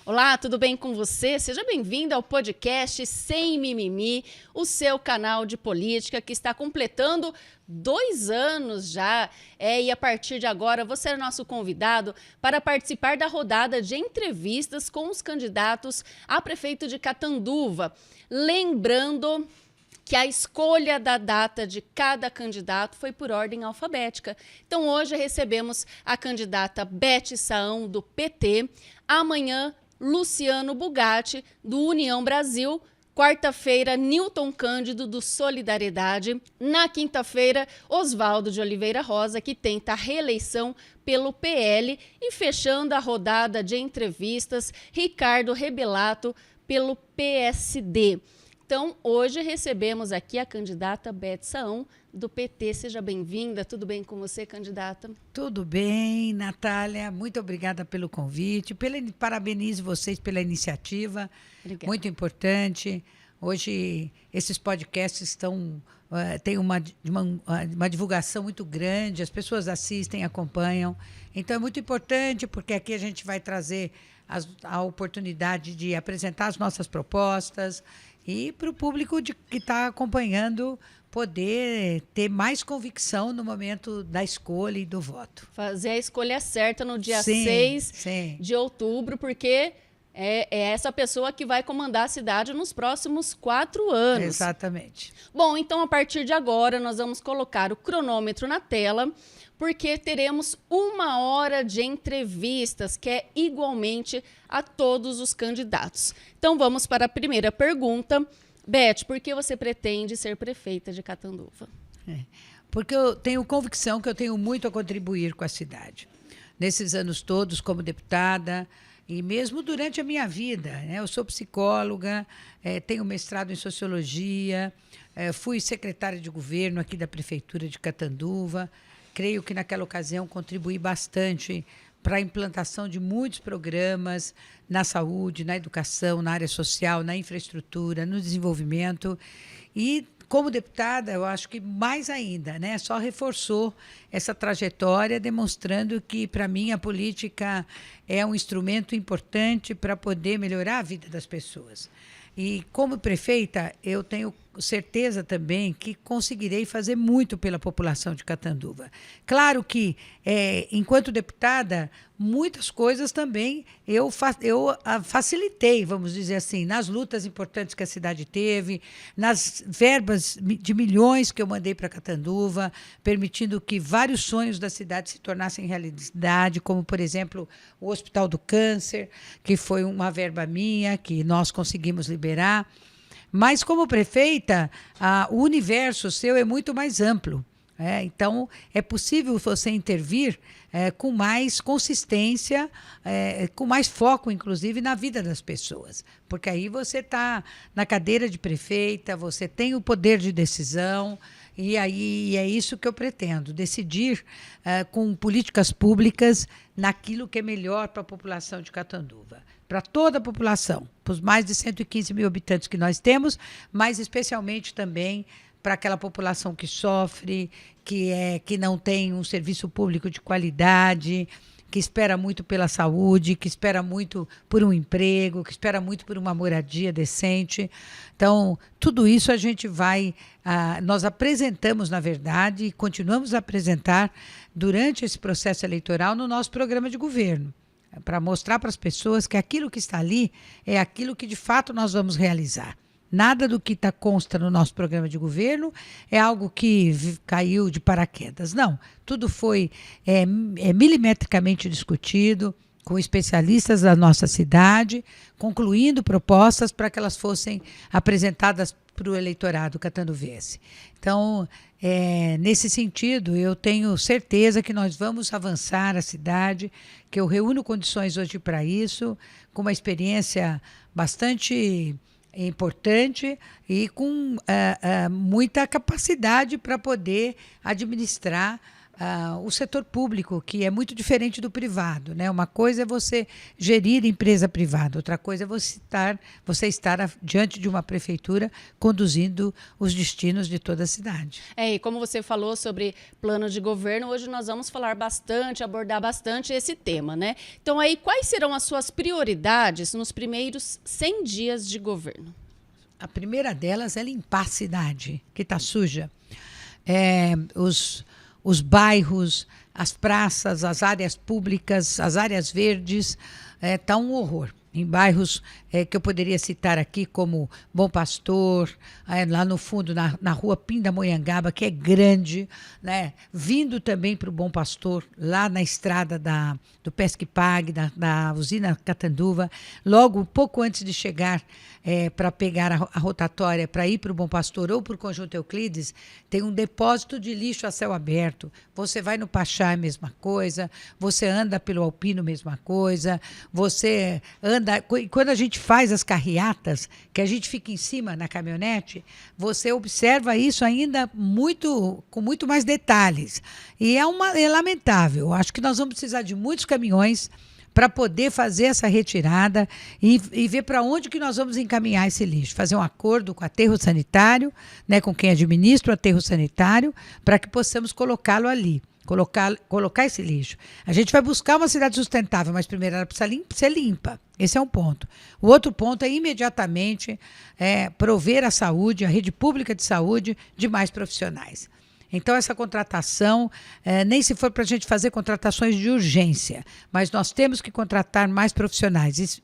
Olá, tudo bem com você? Seja bem-vindo ao podcast Sem Mimimi, o seu canal de política que está completando 2 anos já. E a partir de agora você é nosso convidado para participar da rodada de entrevistas com os candidatos a prefeito de Catanduva. Lembrando que a escolha da data de cada candidato foi por ordem alfabética. Então, hoje recebemos a candidata Beth Saão, do PT. Amanhã, Luciano Bugatti, do União Brasil. Quarta-feira, Newton Cândido, do Solidariedade. Na quinta-feira, Oswaldo de Oliveira Rosa, que tenta a reeleição pelo PL. E fechando a rodada de entrevistas, Ricardo Rebelato, pelo PSD. Então, hoje recebemos aqui a candidata Beth Saão, do PT. Seja bem-vinda. Tudo bem com você, candidata? Tudo bem, Natália. Muito obrigada pelo convite. Parabenizo vocês pela iniciativa. Obrigada. Muito importante. Hoje, esses podcasts têm uma divulgação muito grande. As pessoas assistem, acompanham. Então, é muito importante, porque aqui a gente vai trazer a oportunidade de apresentar as nossas propostas e para o público que está acompanhando poder ter mais convicção no momento da escolha e do voto. Fazer a escolha certa no dia 6 de outubro, porque é essa pessoa que vai comandar a cidade nos próximos 4 anos. Exatamente. Bom, então, a partir de agora, nós vamos colocar o cronômetro na tela, porque teremos 1 hora de entrevistas, que é igualmente a todos os candidatos. Então, vamos para a primeira pergunta. Beth, por que você pretende ser prefeita de Catanduva? Porque eu tenho convicção que eu tenho muito a contribuir com a cidade. Nesses anos todos, como deputada, e mesmo durante a minha vida, né? Eu sou psicóloga, tenho mestrado em sociologia, fui secretária de governo aqui da Prefeitura de Catanduva. Creio que naquela ocasião contribuí bastante para a implantação de muitos programas na saúde, na educação, na área social, na infraestrutura, no desenvolvimento. E, como deputada, eu acho que mais ainda, né, só reforçou essa trajetória, demonstrando que, para mim, a política é um instrumento importante para poder melhorar a vida das pessoas. E, como prefeita, eu tenho certeza também que conseguirei fazer muito pela população de Catanduva. Claro que, enquanto deputada, muitas coisas também eu facilitei, vamos dizer assim, nas lutas importantes que a cidade teve, nas verbas de milhões que eu mandei para Catanduva, permitindo que vários sonhos da cidade se tornassem realidade, como, por exemplo, o Hospital do Câncer, que foi uma verba minha, que nós conseguimos liberar. Mas, como prefeita, o universo seu é muito mais amplo. Então, é possível você intervir com mais consistência, com mais foco, inclusive, na vida das pessoas. Porque aí você está na cadeira de prefeita, você tem o poder de decisão, e aí é isso que eu pretendo, decidir com políticas públicas naquilo que é melhor para a população de Catanduva. Para toda a população, para os mais de 115 mil habitantes que nós temos, mas especialmente também para aquela população que sofre, que não tem um serviço público de qualidade, que espera muito pela saúde, que espera muito por um emprego, que espera muito por uma moradia decente. Então, tudo isso a gente nós apresentamos, na verdade, e continuamos a apresentar durante esse processo eleitoral no nosso programa de governo, para mostrar para as pessoas que aquilo que está ali é aquilo que de fato nós vamos realizar. Nada do que consta no nosso programa de governo é algo que caiu de paraquedas. Não, tudo foi milimetricamente discutido com especialistas da nossa cidade, concluindo propostas para que elas fossem apresentadas para o eleitorado catanduvense. Então, nesse sentido, eu tenho certeza que nós vamos avançar a cidade, que eu reúno condições hoje para isso, com uma experiência bastante importante e com muita capacidade para poder administrar o setor público, que é muito diferente do privado, né? Uma coisa é você gerir empresa privada, outra coisa é você estar diante de uma prefeitura conduzindo os destinos de toda a cidade. E como você falou sobre plano de governo, hoje nós vamos falar bastante, abordar bastante esse tema, né? Então aí, quais serão as suas prioridades nos primeiros 100 dias de governo? A primeira delas é limpar a cidade, que está suja. Os bairros, as praças, as áreas públicas, as áreas verdes, está um horror. Em bairros que eu poderia citar aqui, como Bom Pastor, lá no fundo, na rua Pindamonhangaba, que é grande, né? Vindo também para o Bom Pastor, lá na estrada do Pesque Pague, da usina Catanduva, logo pouco antes de chegar para pegar a rotatória para ir para o Bom Pastor ou para o Conjunto Euclides, tem um depósito de lixo a céu aberto. Você vai no Pachá, é a mesma coisa, você anda pelo Alpino, mesma coisa, você anda... Quando a gente faz as carreatas, que a gente fica em cima na caminhonete, você observa isso ainda com muito mais detalhes. E é lamentável. Acho que nós vamos precisar de muitos caminhões para poder fazer essa retirada e ver para onde que nós vamos encaminhar esse lixo. Fazer um acordo com o aterro sanitário, né, com quem administra o aterro sanitário, para que possamos colocá-lo ali. Colocar esse lixo. A gente vai buscar uma cidade sustentável, mas primeiro ela precisa ser limpa. Esse é um ponto. O outro ponto é imediatamente prover a saúde, a rede pública de saúde, de mais profissionais. Então, essa contratação, nem se for para a gente fazer contratações de urgência, mas nós temos que contratar mais profissionais,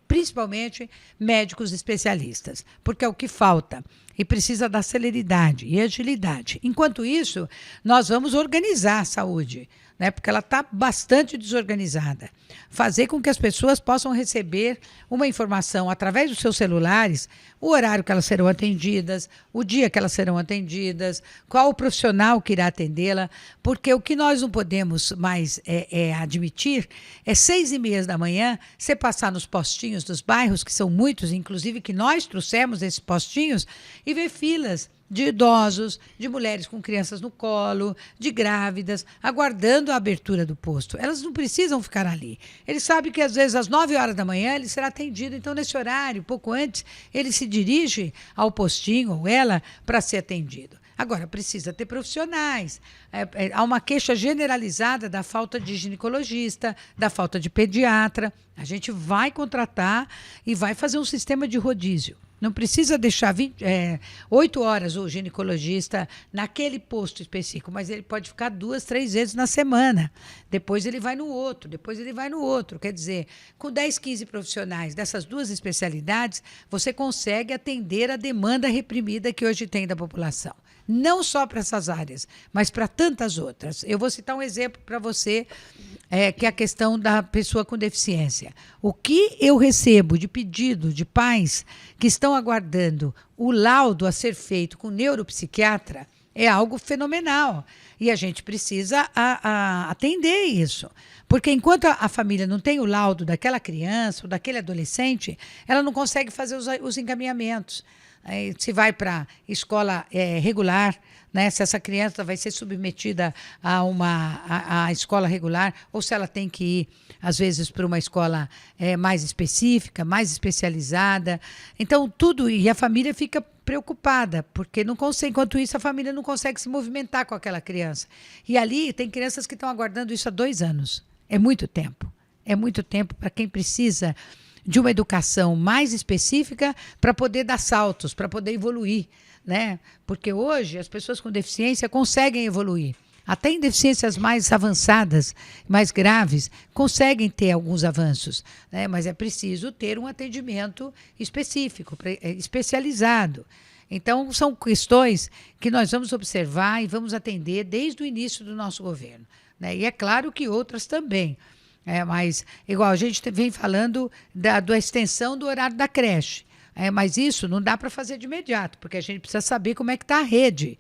principalmente médicos especialistas, porque é o que falta e precisa da celeridade e agilidade. Enquanto isso, nós vamos organizar a saúde, né, porque ela está bastante desorganizada. Fazer com que as pessoas possam receber uma informação através dos seus celulares, o horário que elas serão atendidas, o dia que elas serão atendidas, qual o profissional que irá atendê-la, porque o que nós não podemos mais admitir é 6h30 da manhã, você passar nos postinhos dos bairros, que são muitos, inclusive que nós trouxemos esses postinhos, e ver filas de idosos, de mulheres com crianças no colo, de grávidas, aguardando a abertura do posto. Elas não precisam ficar ali. Eles sabem que, às vezes, às 9h da manhã, ele será atendido. Então, nesse horário, pouco antes, ele se dirige ao postinho, ou ela, para ser atendido. Agora, precisa ter profissionais. Há uma queixa generalizada da falta de ginecologista, da falta de pediatra. A gente vai contratar e vai fazer um sistema de rodízio. Não precisa deixar 8 horas o ginecologista naquele posto específico, mas ele pode ficar 2, 3 vezes na semana. Depois ele vai no outro, depois ele vai no outro. Quer dizer, com 10, 15 profissionais dessas duas especialidades, você consegue atender a demanda reprimida que hoje tem da população. Não só para essas áreas, mas para tantas outras. Eu vou citar um exemplo para você, que é a questão da pessoa com deficiência. O que eu recebo de pedido de pais que estão aguardando o laudo a ser feito com neuropsiquiatra é algo fenomenal. E a gente precisa atender isso. Porque enquanto a família não tem o laudo daquela criança ou daquele adolescente, ela não consegue fazer os encaminhamentos. Se vai para escola regular, né, se essa criança vai ser submetida a escola regular, ou se ela tem que ir, às vezes, para uma escola mais específica, mais especializada. Então, e a família fica preocupada, porque não consegue, enquanto isso a família não consegue se movimentar com aquela criança. E ali tem crianças que estão aguardando isso há 2 anos. É muito tempo. É muito tempo para quem precisa de uma educação mais específica para poder dar saltos, para poder evoluir, né? Porque hoje as pessoas com deficiência conseguem evoluir. Até em deficiências mais avançadas, mais graves, conseguem ter alguns avanços, né? Mas é preciso ter um atendimento específico, especializado. Então, são questões que nós vamos observar e vamos atender desde o início do nosso governo, né? E é claro que outras também. Mas, igual, a gente vem falando da extensão do horário da creche. Mas isso não dá para fazer de imediato, porque a gente precisa saber como é que está a rede.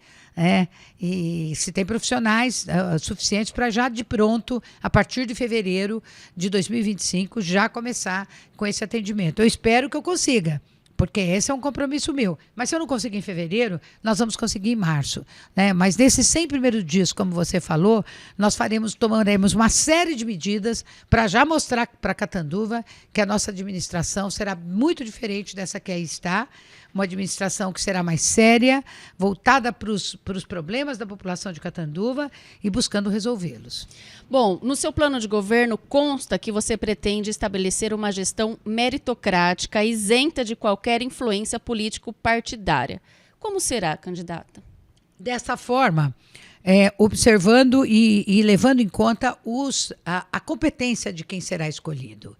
E se tem profissionais suficientes para já de pronto, a partir de fevereiro de 2025, já começar com esse atendimento. Eu espero que eu consiga, porque esse é um compromisso meu. Mas se eu não conseguir em fevereiro, nós vamos conseguir em março, né? Mas nesses 100 primeiros dias, como você falou, nós tomaremos uma série de medidas para já mostrar para Catanduva que a nossa administração será muito diferente dessa que aí está, uma administração que será mais séria, voltada para os problemas da população de Catanduva e buscando resolvê-los. Bom, no seu plano de governo consta que você pretende estabelecer uma gestão meritocrática, isenta de qualquer influência político-partidária. Como será, candidata? Dessa forma, observando e levando em conta a competência de quem será escolhido,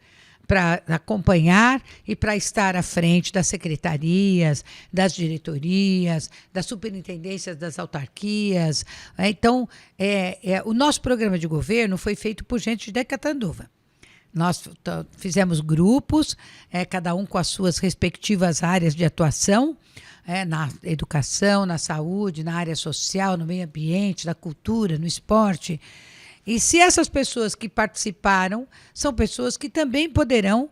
para acompanhar e para estar à frente das secretarias, das diretorias, das superintendências das autarquias. Então, o nosso programa de governo foi feito por gente de Catanduva. Nós fizemos grupos, cada um com as suas respectivas áreas de atuação, na educação, na saúde, na área social, no meio ambiente, na cultura, no esporte. E se essas pessoas que participaram são pessoas que também poderão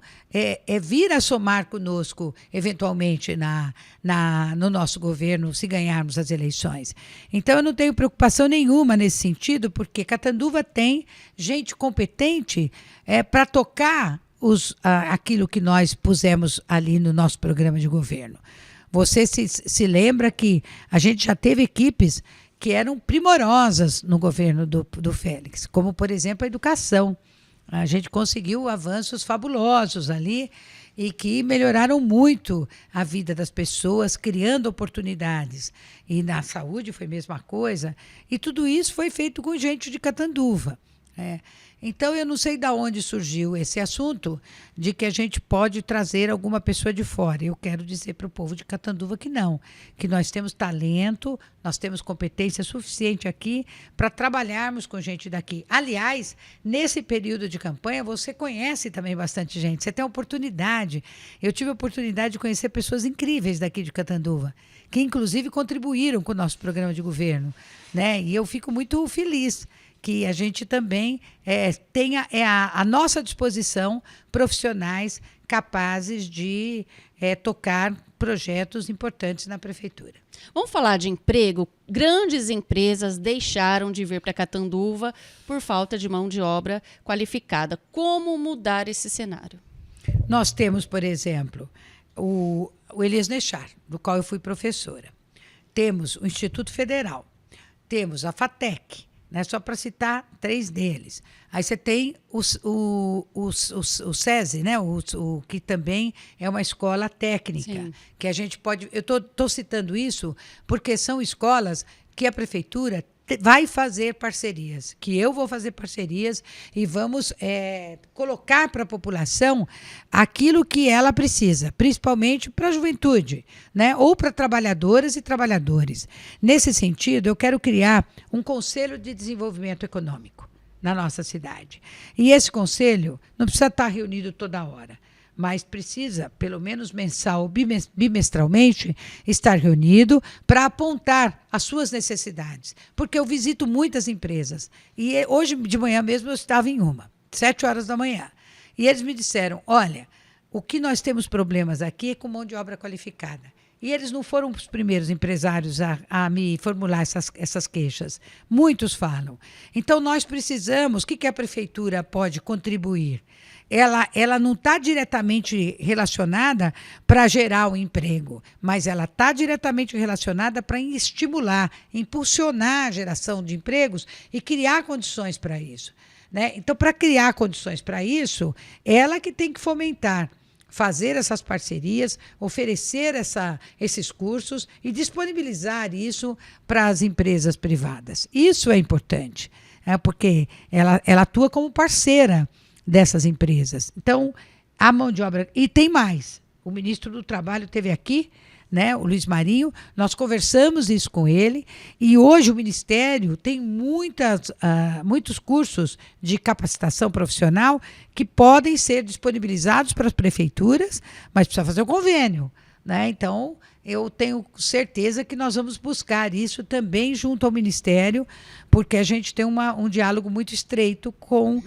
vir a somar conosco, eventualmente, no nosso governo, se ganharmos as eleições. Então, eu não tenho preocupação nenhuma nesse sentido, porque Catanduva tem gente competente para tocar aquilo que nós pusemos ali no nosso programa de governo. Você se lembra que a gente já teve equipes que eram primorosas no governo do Félix, como, por exemplo, a educação. A gente conseguiu avanços fabulosos ali e que melhoraram muito a vida das pessoas, criando oportunidades. E na saúde foi a mesma coisa. E tudo isso foi feito com gente de Catanduva. Então, eu não sei de onde surgiu esse assunto de que a gente pode trazer alguma pessoa de fora. Eu quero dizer para o povo de Catanduva que não, que nós temos talento, nós temos competência suficiente aqui para trabalharmos com gente daqui. Aliás, nesse período de campanha, você conhece também bastante gente, você tem a oportunidade. Eu tive a oportunidade de conhecer pessoas incríveis daqui de Catanduva, que inclusive contribuíram com o nosso programa de governo, né? E eu fico muito feliz que a gente também tenha à nossa disposição profissionais capazes de tocar projetos importantes na prefeitura. Vamos falar de emprego? Grandes empresas deixaram de vir para Catanduva por falta de mão de obra qualificada. Como mudar esse cenário? Nós temos, por exemplo, o Elias Nechar, do qual eu fui professora. Temos o Instituto Federal. Temos a FATEC. Né, só para citar 3 deles. Aí você tem o SESI, né, que também é uma escola técnica. Sim. Que a gente pode... Eu estou citando isso porque são escolas que a prefeitura vai fazer parcerias, que eu vou fazer parcerias e vamos colocar para a população aquilo que ela precisa, principalmente para a juventude, né? Ou para trabalhadoras e trabalhadores. Nesse sentido, eu quero criar um Conselho de Desenvolvimento Econômico na nossa cidade. E esse conselho não precisa estar reunido toda hora, mas precisa, pelo menos mensal ou bimestralmente, estar reunido para apontar as suas necessidades. Porque eu visito muitas empresas. E hoje de manhã mesmo eu estava em uma, 7 horas da manhã. E eles me disseram, olha, o que nós temos problemas aqui é com mão de obra qualificada. E eles não foram os primeiros empresários a me formular essas queixas. Muitos falam. Então, nós precisamos, o que a prefeitura pode contribuir? Ela não está diretamente relacionada para gerar o emprego, mas ela está diretamente relacionada para estimular, impulsionar a geração de empregos e criar condições para isso. Né? Então, para criar condições para isso, ela que tem que fomentar, fazer essas parcerias, oferecer esses cursos e disponibilizar isso para as empresas privadas. Isso é importante, porque ela atua como parceira dessas empresas. Então, a mão de obra... E tem mais. O ministro do Trabalho esteve aqui, né, o Luiz Marinho, nós conversamos isso com ele, e hoje o Ministério tem muitos cursos de capacitação profissional que podem ser disponibilizados para as prefeituras, mas precisa fazer o convênio. Né? Então, eu tenho certeza que nós vamos buscar isso também junto ao Ministério, porque a gente tem um diálogo muito estreito com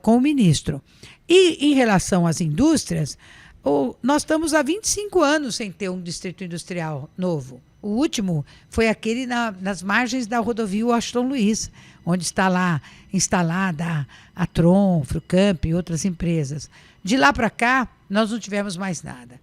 o ministro. E em relação às indústrias, Nós estamos há 25 anos sem ter um distrito industrial novo. O último foi aquele nas margens da rodovia Washington Luiz, onde está lá instalada a Tron, Frucamp e outras empresas. De lá para cá, nós não tivemos mais nada.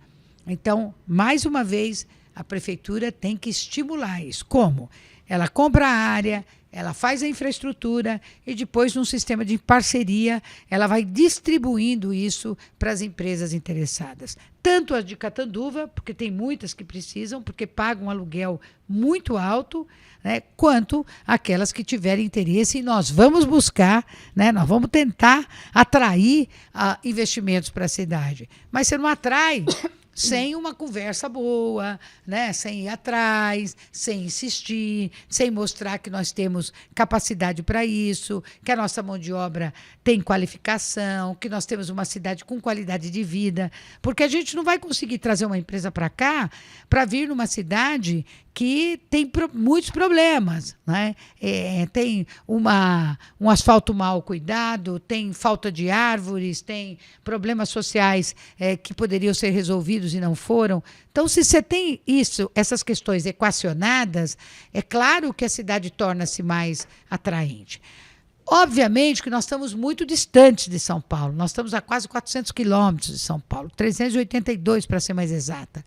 Então, mais uma vez, a prefeitura tem que estimular isso. Como? Ela compra a área, ela faz a infraestrutura e depois, num sistema de parceria, ela vai distribuindo isso para as empresas interessadas. Tanto as de Catanduva, porque tem muitas que precisam, porque pagam um aluguel muito alto, né, quanto aquelas que tiverem interesse. E nós vamos buscar, né, nós vamos tentar atrair investimentos para a cidade. Mas você não atrai sem uma conversa boa, né? Sem ir atrás, sem insistir, sem mostrar que nós temos capacidade para isso, que a nossa mão de obra tem qualificação, que nós temos uma cidade com qualidade de vida. Porque a gente não vai conseguir trazer uma empresa para cá para vir numa cidade que tem muitos problemas, né? Tem um asfalto mal cuidado, tem falta de árvores, tem problemas sociais que poderiam ser resolvidos e não foram. Então, se você tem essas questões equacionadas, é claro que a cidade torna-se mais atraente. Obviamente que nós estamos muito distantes de São Paulo. Nós estamos a quase 400 quilômetros de São Paulo, 382 para ser mais exata.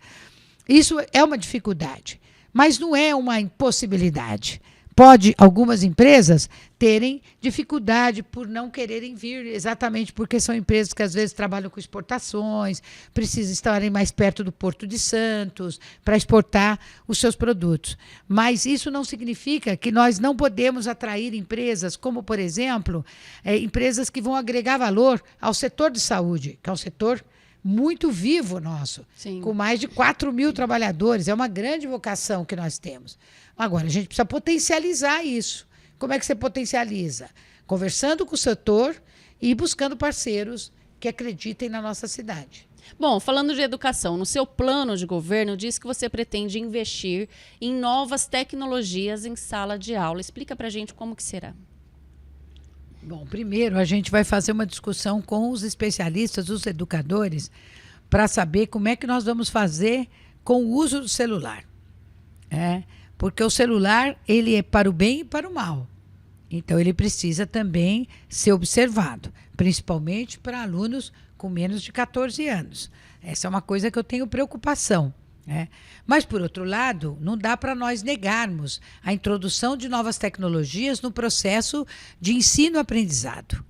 Isso é uma dificuldade. Mas não é uma impossibilidade. Pode algumas empresas terem dificuldade por não quererem vir, exatamente porque são empresas que às vezes trabalham com exportações, precisam estarem mais perto do Porto de Santos para exportar os seus produtos. Mas isso não significa que nós não podemos atrair empresas, como, por exemplo, empresas que vão agregar valor ao setor de saúde, que é um setor muito vivo nosso, Sim. Com mais de 4.000 trabalhadores. É uma grande vocação que nós temos. Agora, a gente precisa potencializar isso. Como é que você potencializa? Conversando com o setor e buscando parceiros que acreditem na nossa cidade. Bom, falando de educação, no seu plano de governo diz que você pretende investir em novas tecnologias em sala de aula. Explica para a gente como que será. Bom, primeiro a gente vai fazer uma discussão com os especialistas, os educadores, para saber como é que nós vamos fazer com o uso do celular. Porque o celular, ele é para o bem e para o mal. Então, ele precisa também ser observado, principalmente para alunos com menos de 14 anos. Essa é uma coisa que eu tenho preocupação. Mas, por outro lado, não dá para nós negarmos a introdução de novas tecnologias no processo de ensino-aprendizado.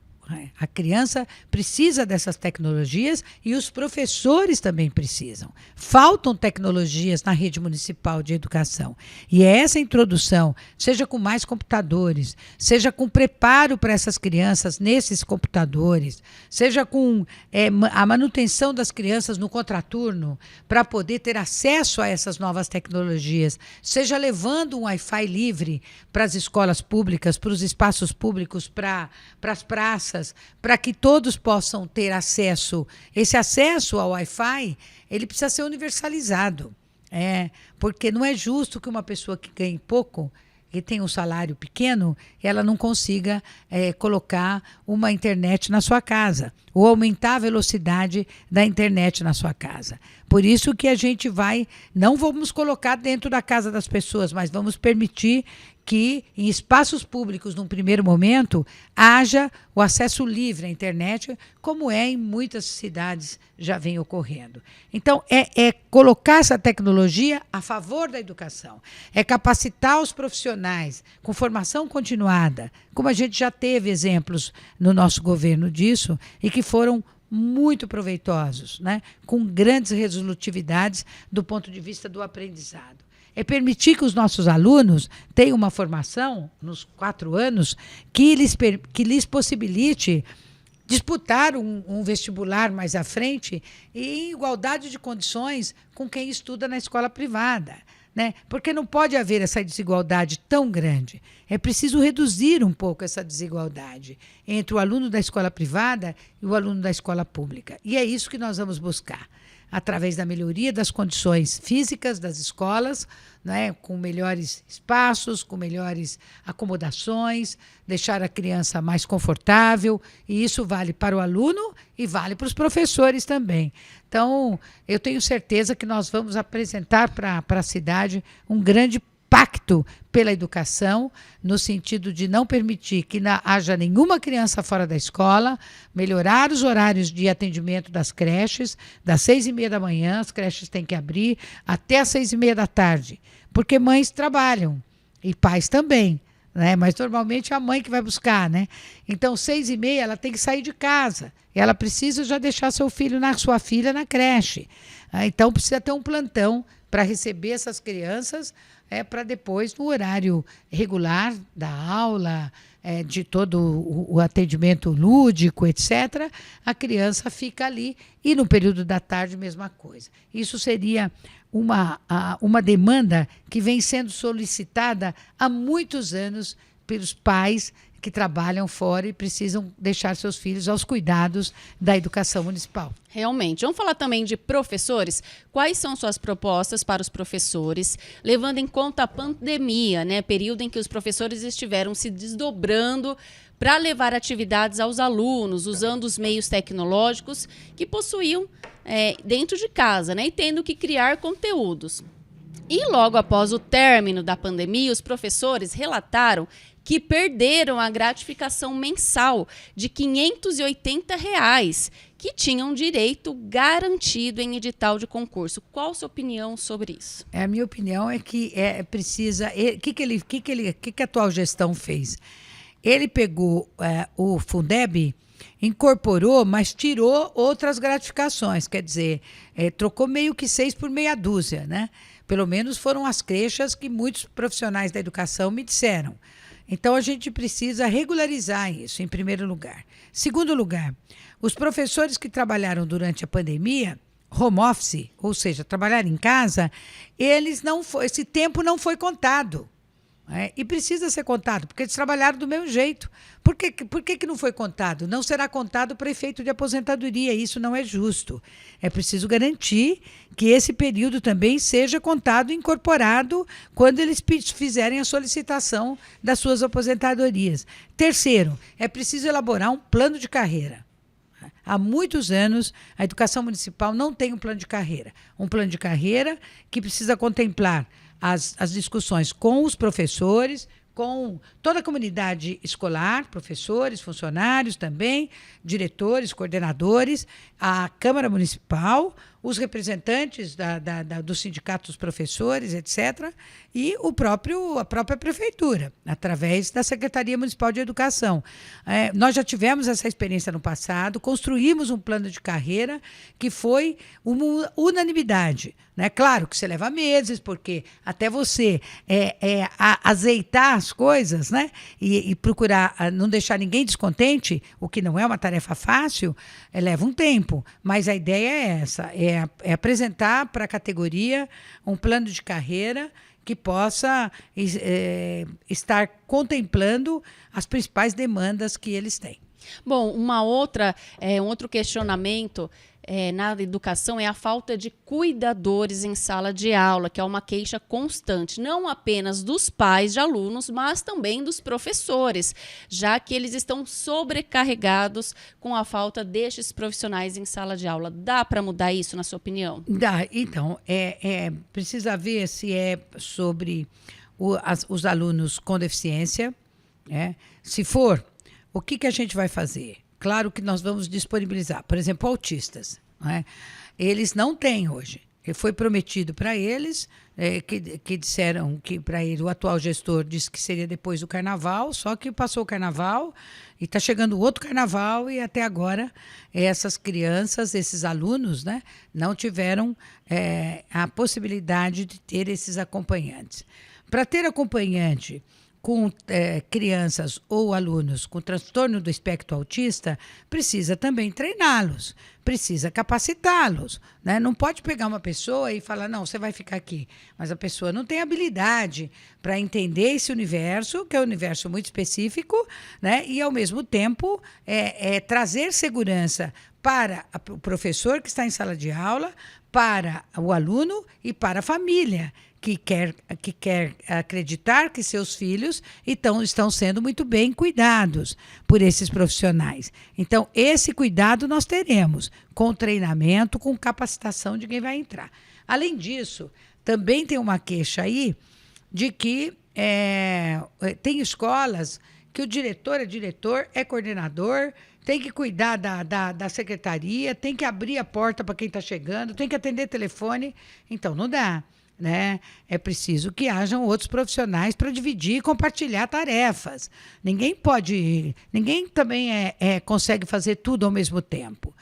A criança precisa dessas tecnologias e os professores também precisam. Faltam tecnologias na rede municipal de educação. E é essa introdução, seja com mais computadores, seja com preparo para essas crianças nesses computadores, seja com a manutenção das crianças no contraturno para poder ter acesso a essas novas tecnologias, seja levando um Wi-Fi livre para as escolas públicas, para os espaços públicos, para as praças, para que todos possam ter acesso. Esse acesso ao Wi-Fi, ele precisa ser universalizado. Porque não é justo que uma pessoa que ganhe pouco e tem um salário pequeno, ela não consiga colocar uma internet na sua casa ou aumentar a velocidade da internet na sua casa. Por isso que a gente não vamos colocar dentro da casa das pessoas, mas vamos permitir que em espaços públicos, num primeiro momento, haja o acesso livre à internet, como em muitas cidades já vem ocorrendo. Então, é colocar essa tecnologia a favor da educação, é capacitar os profissionais com formação continuada, como a gente já teve exemplos no nosso governo disso, e que foram muito proveitosos, com grandes resolutividades do ponto de vista do aprendizado. É permitir que os nossos alunos tenham uma formação, nos 4 anos, que lhes possibilite disputar um vestibular mais à frente e em igualdade de condições com quem estuda na escola privada. Porque não pode haver essa desigualdade tão grande. É preciso reduzir um pouco essa desigualdade entre o aluno da escola privada e o aluno da escola pública. E é isso que nós vamos buscar. através da melhoria das condições físicas das escolas, né, com melhores espaços, com melhores acomodações, deixar a criança mais confortável, e isso vale para o aluno e vale para os professores também. Então, eu tenho certeza que nós vamos apresentar para a cidade um grande pacto pela educação, no sentido de não permitir que haja nenhuma criança fora da escola, melhorar os horários de atendimento das creches, das 6h30 da manhã, as creches têm que abrir, até as 6h30 da tarde, porque mães trabalham, e pais também, né? Mas normalmente é a mãe que vai buscar, né? Então, 6h30, ela tem que sair de casa, e ela precisa já deixar sua filha na creche. Então, precisa ter um plantão para receber essas crianças, para depois, no horário regular da aula, de todo o atendimento lúdico, etc., a criança fica ali, e no período da tarde, mesma coisa. Isso seria uma demanda que vem sendo solicitada há muitos anos pelos pais que trabalham fora e precisam deixar seus filhos aos cuidados da educação municipal. Realmente. Vamos falar também de professores. Quais são suas propostas para os professores, levando em conta a pandemia, né? Período em que os professores estiveram se desdobrando para levar atividades aos alunos, usando os meios tecnológicos que possuíam dentro de casa, né? E tendo que criar conteúdos. E logo após o término da pandemia, os professores relataram que perderam a gratificação mensal de R$ 580, que tinham direito garantido em edital de concurso. Qual a sua opinião sobre isso? A minha opinião é que precisa... O que a atual gestão fez? Ele pegou o Fundeb, incorporou, mas tirou outras gratificações. Quer dizer, trocou meio que 6 por meia dúzia, né? Pelo menos foram as queixas que muitos profissionais da educação me disseram. Então, a gente precisa regularizar isso, em primeiro lugar. Segundo lugar, os professores que trabalharam durante a pandemia, home office, ou seja, trabalhar em casa, esse tempo não foi contado. E precisa ser contado, porque eles trabalharam do mesmo jeito. Por que não foi contado? Não será contado para efeito de aposentadoria, isso não é justo. É preciso garantir que esse período também seja contado e incorporado quando eles fizerem a solicitação das suas aposentadorias. Terceiro, é preciso elaborar um plano de carreira. Há muitos anos, a educação municipal não tem um plano de carreira. Um plano de carreira que precisa contemplar as discussões com os professores, com toda a comunidade escolar, professores, funcionários também, diretores, coordenadores, a Câmara Municipal, os representantes do sindicato dos professores, etc., e a própria Prefeitura, através da Secretaria Municipal de Educação. Nós já tivemos essa experiência no passado, construímos um plano de carreira que foi uma unanimidade. Né? Claro que você leva meses, porque até você azeitar as coisas, né? E procurar não deixar ninguém descontente, o que não é uma tarefa fácil, leva um tempo. Mas a ideia é essa, é apresentar para a categoria um plano de carreira que possa estar contemplando as principais demandas que eles têm. Bom, um outro questionamento na educação é a falta de cuidadores em sala de aula, que é uma queixa constante, não apenas dos pais de alunos, mas também dos professores, já que eles estão sobrecarregados com a falta destes profissionais em sala de aula. Dá para mudar isso, na sua opinião? Dá. Então, precisa ver se é sobre os alunos com deficiência. Se for, o que a gente vai fazer? Claro que nós vamos disponibilizar, por exemplo, autistas. Eles não têm hoje. Foi prometido para eles, que disseram que para ele, o atual gestor disse que seria depois do carnaval, só que passou o carnaval e está chegando outro carnaval e até agora essas crianças, esses alunos, né, não tiveram a possibilidade de ter esses acompanhantes. Para ter acompanhante com crianças ou alunos com transtorno do espectro autista, precisa também treiná-los, precisa capacitá-los. Né? Não pode pegar uma pessoa e falar, não, você vai ficar aqui. Mas a pessoa não tem habilidade para entender esse universo, que é um universo muito específico, né? E, ao mesmo tempo, trazer segurança para o professor que está em sala de aula, para o aluno e para a família, que quer acreditar que seus filhos estão sendo muito bem cuidados por esses profissionais. Então, esse cuidado nós teremos, com treinamento, com capacitação de quem vai entrar. Além disso, também tem uma queixa aí de que tem escolas que o diretor é diretor, é coordenador, tem que cuidar da secretaria, tem que abrir a porta para quem está chegando, tem que atender telefone. Então, não dá. Né? É preciso que hajam outros profissionais para dividir e compartilhar tarefas. Ninguém também consegue fazer tudo ao mesmo tempo.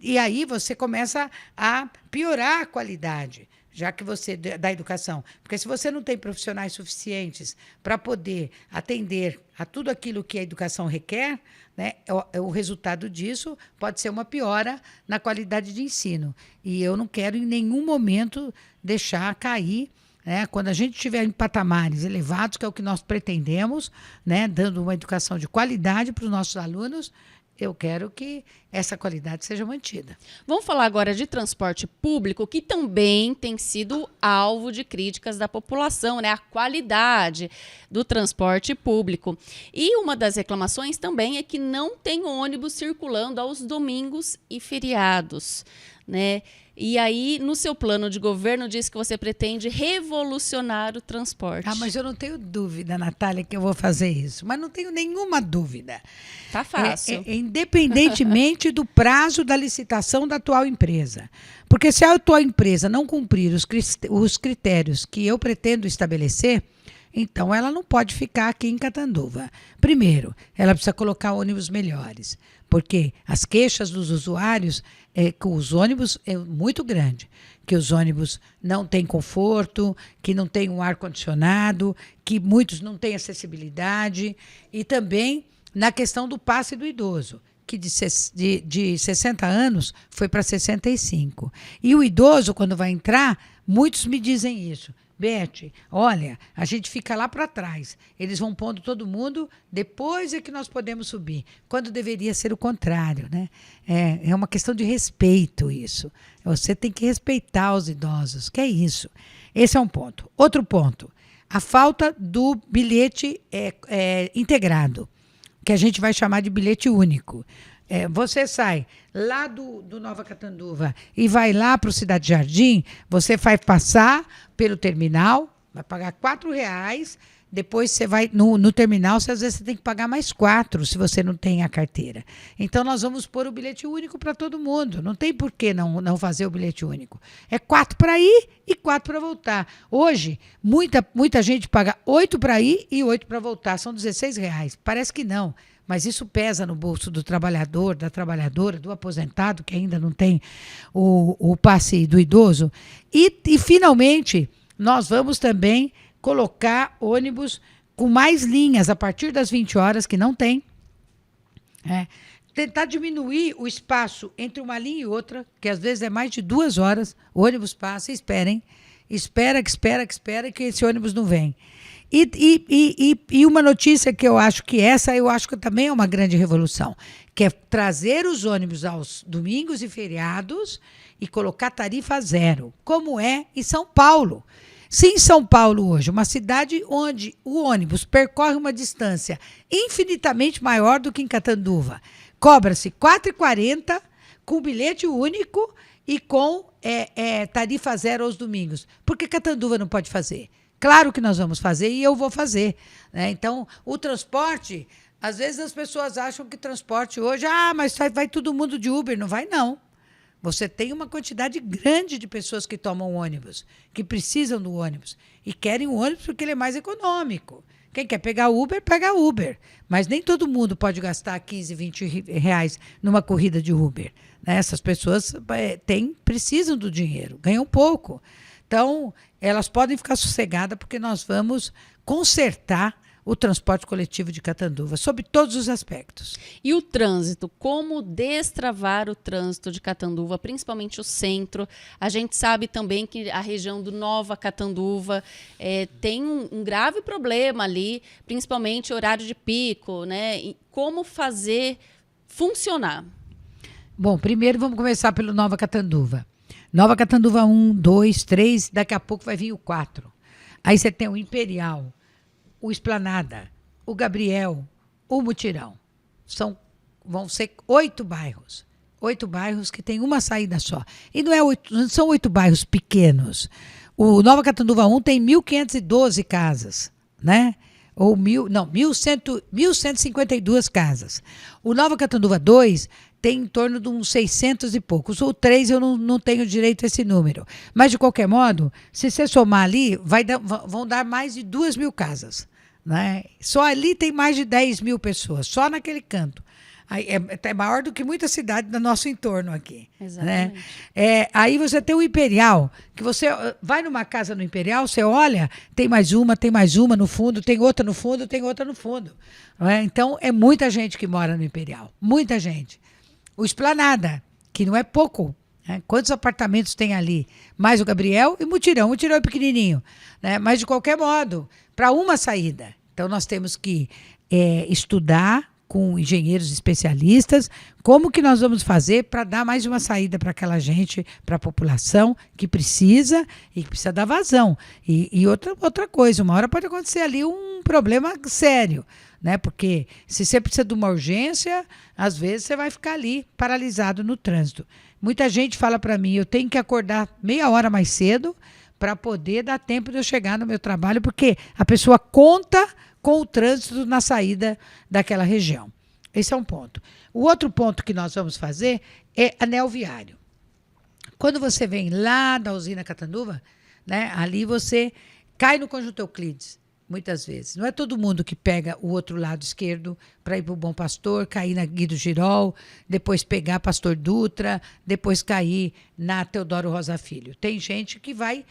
E aí você começa a piorar a qualidade, já que você da educação. Porque se você não tem profissionais suficientes para poder atender a tudo aquilo que a educação requer, né, o resultado disso pode ser uma piora na qualidade de ensino. E eu não quero em nenhum momento deixar cair, né, quando a gente estiver em patamares elevados, que é o que nós pretendemos, né, dando uma educação de qualidade para os nossos alunos, eu quero que essa qualidade seja mantida. Vamos falar agora de transporte público, que também tem sido alvo de críticas da população, né? A qualidade do transporte público. E uma das reclamações também é que não tem ônibus circulando aos domingos e feriados, né? E aí, no seu plano de governo, diz que você pretende revolucionar o transporte. Mas eu não tenho dúvida, Natália, que eu vou fazer isso. Mas não tenho nenhuma dúvida. Tá fácil. Independentemente do prazo da licitação da atual empresa. Porque se a atual empresa não cumprir os critérios que eu pretendo estabelecer, então ela não pode ficar aqui em Catanduva. Primeiro, ela precisa colocar ônibus melhores, porque as queixas dos usuários que os ônibus é muito grande, que os ônibus não têm conforto, que não têm um ar-condicionado, que muitos não têm acessibilidade, e também na questão do passe do idoso, que de 60 anos foi para 65. E o idoso, quando vai entrar, muitos me dizem isso. Beth, olha, a gente fica lá para trás. Eles vão pondo todo mundo, depois é que nós podemos subir. Quando deveria ser o contrário, né? É uma questão de respeito isso. Você tem que respeitar os idosos, que é isso. Esse é um ponto. Outro ponto, a falta do bilhete integrado, que a gente vai chamar de bilhete único. Você sai lá do Nova Catanduva e vai lá para o Cidade Jardim, você vai passar pelo terminal, vai pagar R$4, depois você vai no terminal, às vezes você tem que pagar mais 4 se você não tem a carteira. Então, nós vamos pôr o bilhete único para todo mundo. Não tem por que não fazer o bilhete único. É 4 para ir e 4 para voltar. Hoje, muita gente paga 8 para ir e 8 para voltar. São R$16. Parece que não. Mas isso pesa no bolso do trabalhador, da trabalhadora, do aposentado, que ainda não tem o passe do idoso. E finalmente, nós vamos também colocar ônibus com mais linhas a partir das 20 horas, que não tem. Tentar diminuir o espaço entre uma linha e outra, que às vezes é mais de 2 horas, o ônibus passa, esperem. Espera, que esse ônibus não vem. E uma notícia que eu acho que também é uma grande revolução, que é trazer os ônibus aos domingos e feriados e colocar tarifa zero, como é em São Paulo. Se em São Paulo hoje, uma cidade onde o ônibus percorre uma distância infinitamente maior do que em Catanduva, cobra-se R$ 4,40 com bilhete único e com tarifa zero aos domingos. Por que Catanduva não pode fazer? Claro que nós vamos fazer e eu vou fazer, né? Então, o transporte, às vezes as pessoas acham que transporte hoje, mas vai todo mundo de Uber. Não vai, não. Você tem uma quantidade grande de pessoas que tomam ônibus, que precisam do ônibus e querem o ônibus porque ele é mais econômico. Quem quer pegar Uber, pega Uber. Mas nem todo mundo pode gastar 15, 20 reais numa corrida de Uber. Né? Essas pessoas precisam do dinheiro, ganham pouco. Então, elas podem ficar sossegadas porque nós vamos consertar o transporte coletivo de Catanduva, sob todos os aspectos. E o trânsito? Como destravar o trânsito de Catanduva, principalmente o centro? A gente sabe também que a região do Nova Catanduva tem um grave problema ali, principalmente horário de pico, né? E como fazer funcionar? Bom, primeiro vamos começar pelo Nova Catanduva. Nova Catanduva 1, 2, 3, daqui a pouco vai vir o 4. Aí você tem o Imperial, o Esplanada, o Gabriel, o Mutirão. Vão ser 8 bairros. 8 bairros que tem uma saída só. E não são 8 bairros pequenos. O Nova Catanduva 1 tem 1.512 casas, né? Ou 1.152 casas. O Nova Catanduva 2 tem em torno de uns 600 e poucos. O 3 eu não tenho direito a esse número. Mas, de qualquer modo, se você somar ali, vão dar mais de 2.000 casas. Né? Só ali tem mais de 10.000 pessoas, só naquele canto. Aí é maior do que muita cidade do nosso entorno aqui. Exatamente. Né? Aí você tem o Imperial, que você vai numa casa no Imperial, você olha, tem mais uma no fundo, tem outra no fundo, tem outra no fundo. Né? Então, é muita gente que mora no Imperial, muita gente. O Esplanada, que não é pouco. Né? Quantos apartamentos tem ali? Mais o Gabriel e o Mutirão. O Mutirão é pequenininho. Né? Mas, de qualquer modo, para uma saída. Então, nós temos que estudar com engenheiros especialistas como que nós vamos fazer para dar mais uma saída para aquela gente, para a população que precisa e que precisa dar vazão. E outra coisa, uma hora pode acontecer ali um problema sério. Né? Porque se você precisa de uma urgência, às vezes você vai ficar ali paralisado no trânsito. Muita gente fala para mim, eu tenho que acordar meia hora mais cedo para poder dar tempo de eu chegar no meu trabalho, porque a pessoa conta com o trânsito na saída daquela região. Esse é um ponto. O outro ponto que nós vamos fazer é anel viário. Quando você vem lá da usina Catanduva, né, ali você cai no Conjunto Euclides, muitas vezes. Não é todo mundo que pega o outro lado esquerdo para ir para o Bom Pastor, cair na Guido Girol, depois pegar Pastor Dutra, depois cair na Teodoro Rosa Filho. Tem gente que vai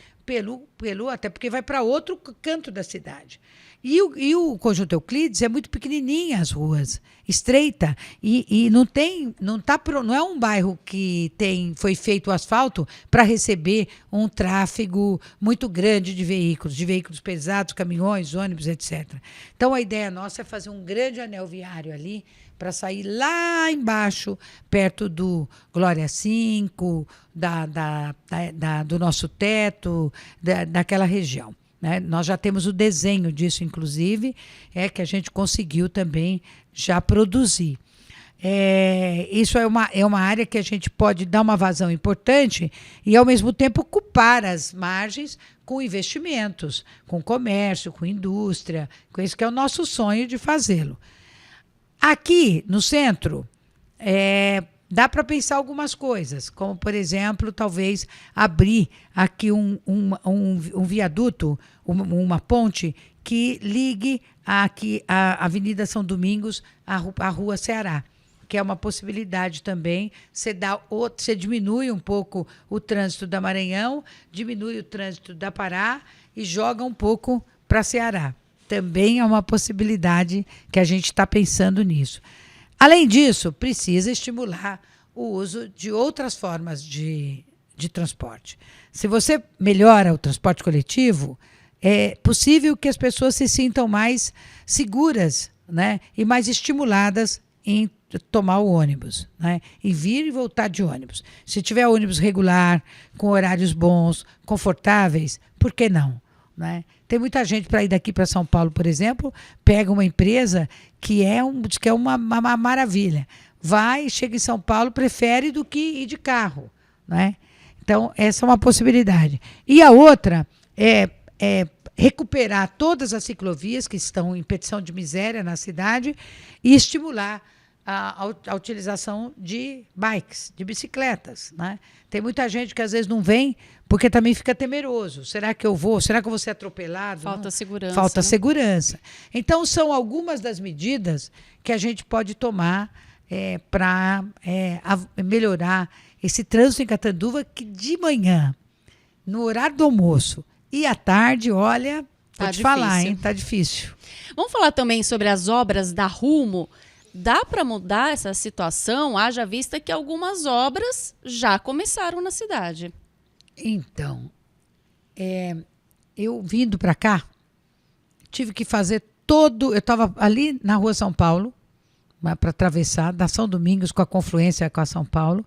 até porque vai para outro canto da cidade. E o Conjunto Euclides é muito pequenininha as ruas, estreita, e não é um bairro que foi feito o asfalto para receber um tráfego muito grande de veículos pesados, caminhões, ônibus, etc. Então, a ideia nossa é fazer um grande anel viário ali, para sair lá embaixo, perto do Glória 5, do nosso teto, daquela região. Né? Nós já temos o desenho disso, inclusive, que a gente conseguiu também já produzir. Isso é uma área que a gente pode dar uma vazão importante e, ao mesmo tempo, ocupar as margens com investimentos, com comércio, com indústria, com isso que é o nosso sonho de fazê-lo. Aqui, no centro, dá para pensar algumas coisas, como, por exemplo, talvez abrir aqui um viaduto, uma ponte que ligue aqui a Avenida São Domingos à Rua Ceará, que é uma possibilidade também. Você diminui um pouco o trânsito da Maranhão, diminui o trânsito da Pará e joga um pouco para Ceará. Também é uma possibilidade que a gente está pensando nisso. Além disso, precisa estimular o uso de outras formas de transporte. Se você melhora o transporte coletivo, é possível que as pessoas se sintam mais seguras, né, e mais estimuladas em tomar o ônibus, né, e vir e voltar de ônibus. Se tiver ônibus regular, com horários bons, confortáveis, por que não? Né? Tem muita gente para ir daqui para São Paulo, por exemplo, pega uma empresa que diz que é uma maravilha. Vai, chega em São Paulo, prefere do que ir de carro. Né? Então, essa é uma possibilidade. E a outra é recuperar todas as ciclovias que estão em petição de miséria na cidade e estimular a utilização de bikes, de bicicletas. Né? Tem muita gente que às vezes não vem porque também fica temeroso. Será que eu vou? Será que eu vou ser atropelado? Falta segurança. Falta né? segurança. Então, são algumas das medidas que a gente pode tomar para melhorar esse trânsito em Catanduva, que de manhã, no horário do almoço e à tarde, olha, vou te falar, hein? Tá difícil. Vamos falar também sobre as obras da Rumo. Dá para mudar essa situação, haja vista que algumas obras já começaram na cidade? Então, eu vindo para cá, tive que fazer eu estava ali na Rua São Paulo, para atravessar da São Domingos com a confluência com a São Paulo,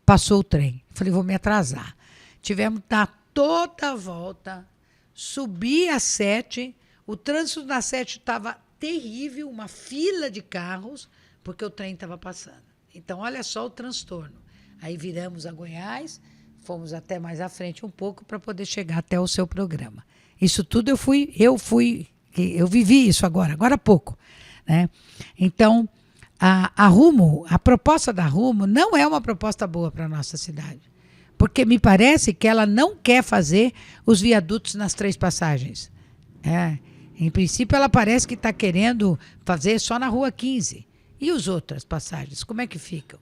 passou o trem. Falei, vou me atrasar. Tivemos que dar toda a volta, subir a 7, o trânsito na 7 estava terrível, uma fila de carros, porque o trem estava passando. Então, olha só o transtorno. Aí viramos a Goiás, fomos até mais à frente um pouco para poder chegar até o seu programa. Isso tudo eu vivi isso agora há pouco, né? Então, a proposta da Rumo não é uma proposta boa para a nossa cidade, porque me parece que ela não quer fazer os viadutos nas 3 passagens. Em princípio, ela parece que está querendo fazer só na Rua 15. E as outras passagens, como é que ficam?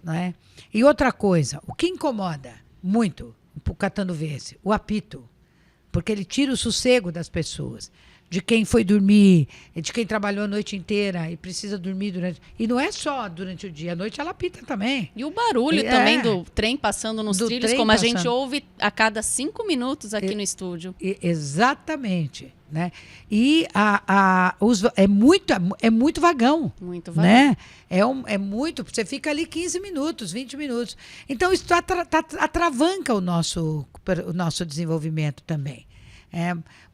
Não é? E outra coisa, o que incomoda muito o catanduvense, o apito, porque ele tira o sossego das pessoas, de quem foi dormir, de quem trabalhou a noite inteira e precisa dormir durante... E não é só durante o dia, à noite ela apita também. E o barulho também do trem passando nos trilhos, como a gente ouve a cada 5 minutos aqui no estúdio. Exatamente. Né? E é muito vagão. Muito vagão. Né? É muito, você fica ali 15 minutos, 20 minutos. Então, isso atravanca o nosso desenvolvimento também.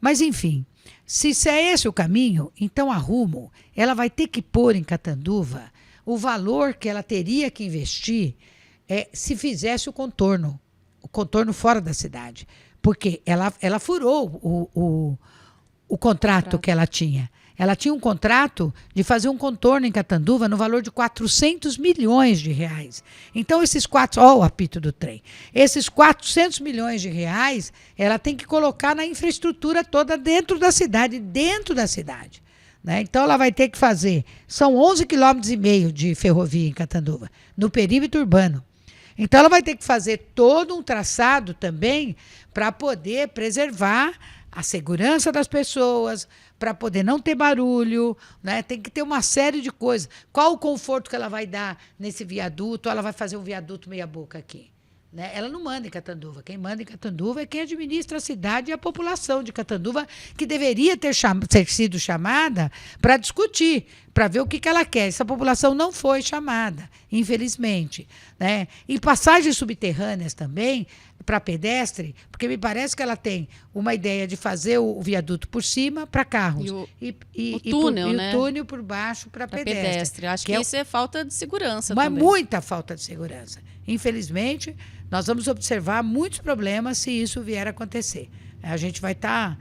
Mas, enfim, se é esse o caminho, então a Rumo ela vai ter que pôr em Catanduva o valor que ela teria que investir se fizesse o contorno fora da cidade. Porque ela furou o contrato que ela tinha. Ela tinha um contrato de fazer um contorno em Catanduva no valor de 400 milhões de reais. Então, o apito do trem. Esses 400 milhões de reais, ela tem que colocar na infraestrutura toda dentro da cidade. Né? Então, ela vai ter que fazer... São 11,5 km de ferrovia em Catanduva, no perímetro urbano. Então, ela vai ter que fazer todo um traçado também para poder preservar a segurança das pessoas, para poder não ter barulho, né? Tem que ter uma série de coisas. Qual o conforto que ela vai dar nesse viaduto? Ou ela vai fazer um viaduto meia boca aqui? Né? Ela não manda em Catanduva. Quem manda em Catanduva é quem administra a cidade e a população de Catanduva, que deveria ter sido chamada para discutir, para ver o que ela quer. Essa população não foi chamada, infelizmente. Né? E passagens subterrâneas também, para pedestre, porque me parece que ela tem uma ideia de fazer o viaduto por cima para carros. O túnel, né? E o túnel por baixo para pedestre. Acho que isso é falta de segurança mas também. Muita falta de segurança. Infelizmente, nós vamos observar muitos problemas se isso vier a acontecer. A gente vai estar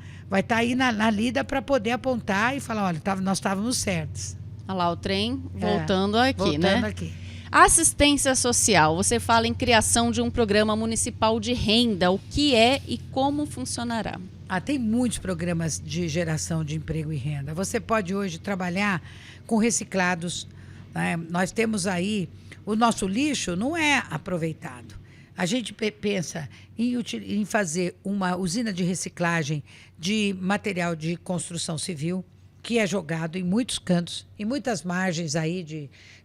aí na lida para poder apontar e falar, olha, nós estávamos certos. Olha lá, o trem voltando aqui, né? Voltando aqui. Assistência social. Você fala em criação de um programa municipal de renda. O que é e como funcionará? Tem muitos programas de geração de emprego e renda. Você pode hoje trabalhar com reciclados. Né? Nós temos aí... O nosso lixo não é aproveitado. A gente pensa em fazer uma usina de reciclagem de material de construção civil, que é jogado em muitos cantos, em muitas margens aí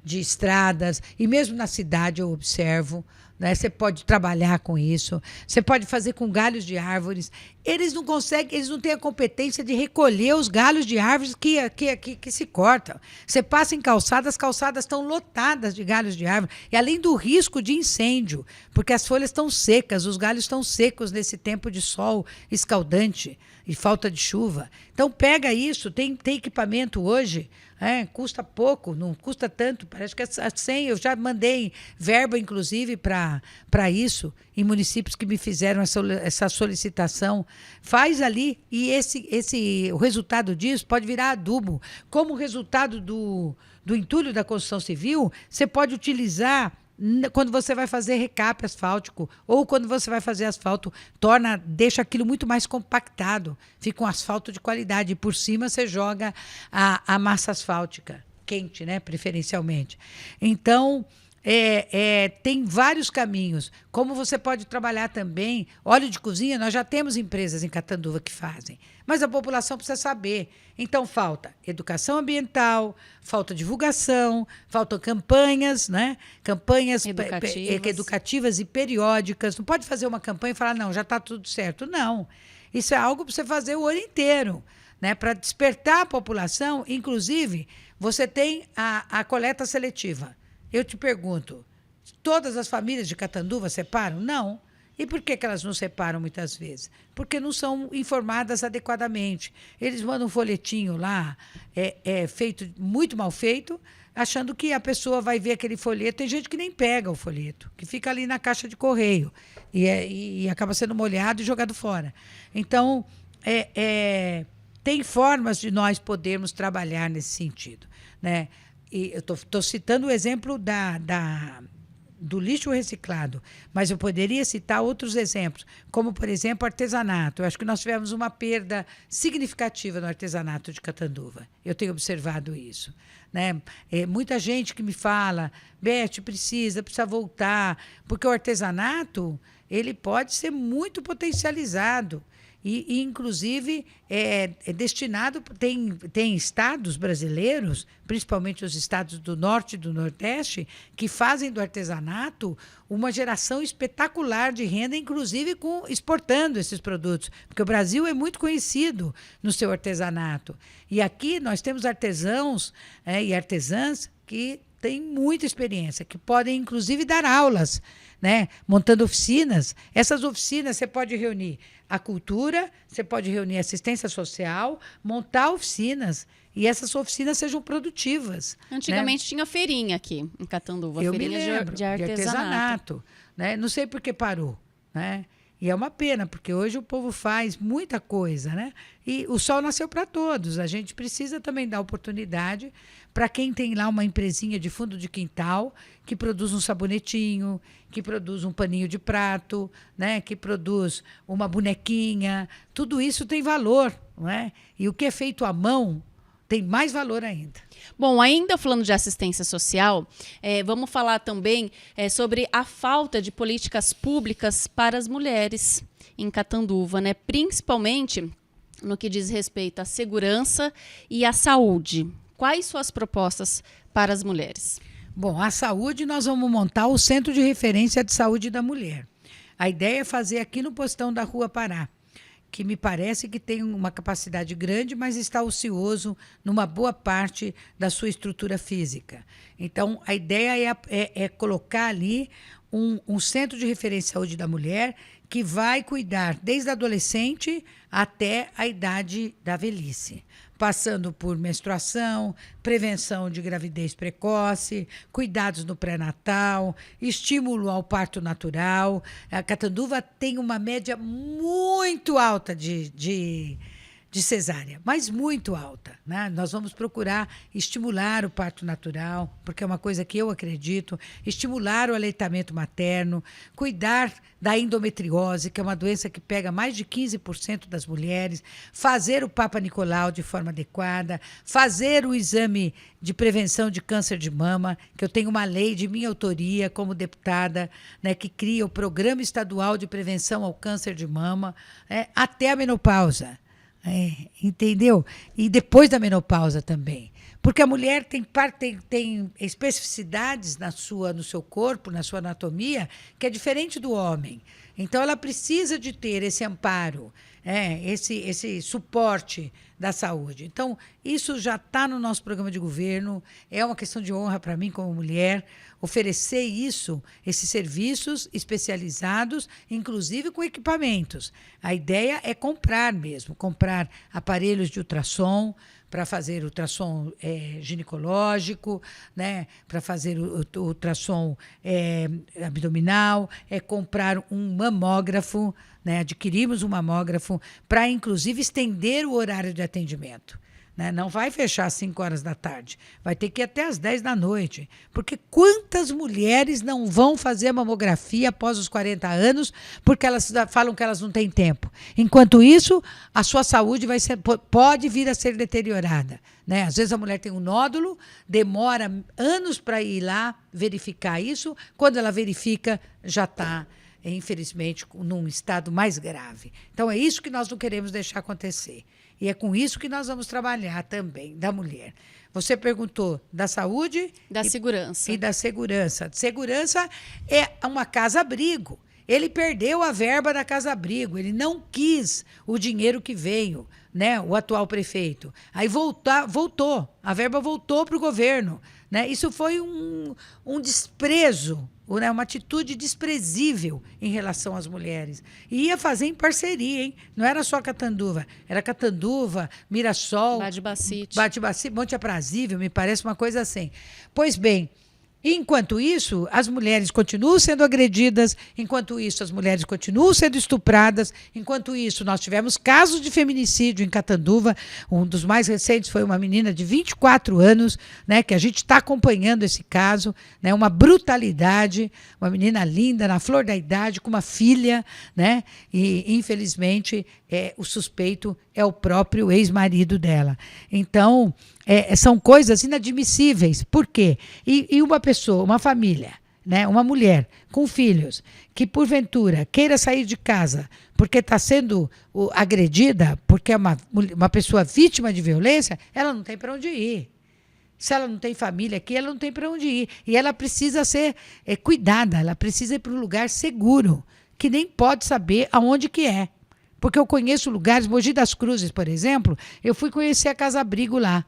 de estradas, e mesmo na cidade eu observo, né? Você pode trabalhar com isso, você pode fazer com galhos de árvores. Eles não conseguem, eles não têm a competência de recolher os galhos de árvores que se cortam. Você passa em calçadas, as calçadas estão lotadas de galhos de árvore, e além do risco de incêndio, porque as folhas estão secas, os galhos estão secos nesse tempo de sol escaldante e falta de chuva. Então pega isso, tem equipamento hoje, custa pouco, não custa tanto, parece que é 100, eu já mandei verba, inclusive, para isso, em municípios que me fizeram essa solicitação. Faz ali, e o resultado disso pode virar adubo. Como resultado do entulho da construção civil, você pode utilizar quando você vai fazer recape asfáltico ou quando você vai fazer asfalto, deixa aquilo muito mais compactado, fica um asfalto de qualidade, e por cima você joga a massa asfáltica, quente, né, preferencialmente. Então, tem vários caminhos. Como você pode trabalhar também, óleo de cozinha, nós já temos empresas em Catanduva que fazem, mas a população precisa saber. Então, falta educação ambiental, falta divulgação, faltam campanhas, né? Campanhas educativas e periódicas. Não pode fazer uma campanha e falar, não, já está tudo certo. Não, isso é algo para você fazer o ano inteiro. né, para despertar a população. Inclusive, você tem a coleta seletiva. Eu te pergunto, todas as famílias de Catanduva separam? Não. E por que elas não separam muitas vezes? Porque não são informadas adequadamente. Eles mandam um folhetinho lá, feito, muito mal feito, achando que a pessoa vai ver aquele folheto. Tem gente que nem pega o folheto, que fica ali na caixa de correio e acaba sendo molhado e jogado fora. Então, tem formas de nós podermos trabalhar nesse sentido, né? E eu estou citando o exemplo do lixo reciclado, mas eu poderia citar outros exemplos, como, por exemplo, artesanato. Eu acho que nós tivemos uma perda significativa no artesanato de Catanduva. Eu tenho observado isso, né? Muita gente que me fala, Beth, precisa voltar, porque o artesanato ele pode ser muito potencializado. E inclusive, é destinado... Tem estados brasileiros, principalmente os estados do Norte e do Nordeste, que fazem do artesanato uma geração espetacular de renda, inclusive exportando esses produtos. Porque o Brasil é muito conhecido no seu artesanato. E aqui nós temos artesãos e artesãs que têm muita experiência, que podem, inclusive, dar aulas, né? Montando oficinas. Essas oficinas você pode reunir a cultura, você pode reunir a assistência social, montar oficinas, e essas oficinas sejam produtivas. Antigamente, né? Tinha feirinha aqui em Catanduva, Eu feirinha me lembro, de artesanato. Né? Não sei por que parou, né? E é uma pena, porque hoje o povo faz muita coisa, né? E o sol nasceu para todos. A gente precisa também dar oportunidade para quem tem lá uma empresinha de fundo de quintal que produz um sabonetinho, que produz um paninho de prato, né? Que produz uma bonequinha. Tudo isso tem valor, não é? E o que é feito à mão tem mais valor ainda. Bom, ainda falando de assistência social, vamos falar também sobre a falta de políticas públicas para as mulheres em Catanduva, né? Principalmente no que diz respeito à segurança e à saúde. Quais suas propostas para as mulheres? Bom, a saúde, nós vamos montar o Centro de Referência de Saúde da Mulher. A ideia é fazer aqui no Postão da Rua Pará, que me parece que tem uma capacidade grande, mas está ocioso numa boa parte da sua estrutura física. Então, a ideia é colocar ali um centro de referência à saúde da mulher que vai cuidar desde a adolescente até a idade da velhice, passando por menstruação, prevenção de gravidez precoce, cuidados no pré-natal, estímulo ao parto natural. A Catanduva tem uma média muito alta de cesárea, mas muito alta, né? Nós vamos procurar estimular o parto natural, porque é uma coisa que eu acredito, estimular o aleitamento materno, cuidar da endometriose, que é uma doença que pega mais de 15% das mulheres, fazer o Papa Nicolau de forma adequada, fazer o exame de prevenção de câncer de mama, que eu tenho uma lei de minha autoria como deputada, né, que cria o Programa Estadual de Prevenção ao Câncer de Mama, até a menopausa. Entendeu? E depois da menopausa também. Porque a mulher tem especificidades no seu corpo, na sua anatomia, que é diferente do homem. Então, ela precisa de ter esse amparo, esse suporte da saúde. Então, isso já está no nosso programa de governo. É uma questão de honra para mim, como mulher, oferecer esses serviços especializados, inclusive com equipamentos. A ideia é comprar mesmo, comprar aparelhos de ultrassom, para fazer ultrassom ginecológico, né? Para fazer o ultrassom abdominal, comprar um mamógrafo, né? Adquirimos um mamógrafo para, inclusive, estender o horário de atendimento. Né? Não vai fechar às 5 horas da tarde, vai ter que ir até às 10 da noite. Porque quantas mulheres não vão fazer a mamografia após os 40 anos porque elas falam que elas não têm tempo? Enquanto isso, a sua saúde pode vir a ser deteriorada. Né? Às vezes a mulher tem um nódulo, demora anos para ir lá verificar isso, quando ela verifica, já está, infelizmente, num estado mais grave. Então, é isso que nós não queremos deixar acontecer. E é com isso que nós vamos trabalhar também, da mulher. Você perguntou da saúde... Da segurança. E da segurança. Segurança é uma casa-abrigo. Ele perdeu a verba da Casa Abrigo, ele não quis o dinheiro que veio, né, o atual prefeito. Aí voltou, a verba voltou para o governo. Né? Isso foi um desprezo, né, uma atitude desprezível em relação às mulheres. E ia fazer em parceria, hein? Não era só Catanduva, era Catanduva, Mirassol, Badibacite, Monte Aprazível, me parece uma coisa assim. Pois bem, enquanto isso, as mulheres continuam sendo agredidas, enquanto isso, as mulheres continuam sendo estupradas, enquanto isso, nós tivemos casos de feminicídio em Catanduva, um dos mais recentes foi uma menina de 24 anos, né, que a gente está acompanhando esse caso, né, uma brutalidade, uma menina linda, na flor da idade, com uma filha, né, e infelizmente o suspeito é o próprio ex-marido dela. Então, são coisas inadmissíveis. Por quê? E uma pessoa, uma família, né, uma mulher com filhos, que porventura queira sair de casa porque está sendo agredida, porque é uma pessoa vítima de violência, ela não tem para onde ir. Se ela não tem família aqui, ela não tem para onde ir. E ela precisa ser cuidada, ela precisa ir para um lugar seguro, que nem pode saber aonde que é. Porque eu conheço lugares, Mogi das Cruzes, por exemplo, eu fui conhecer a Casa Abrigo lá,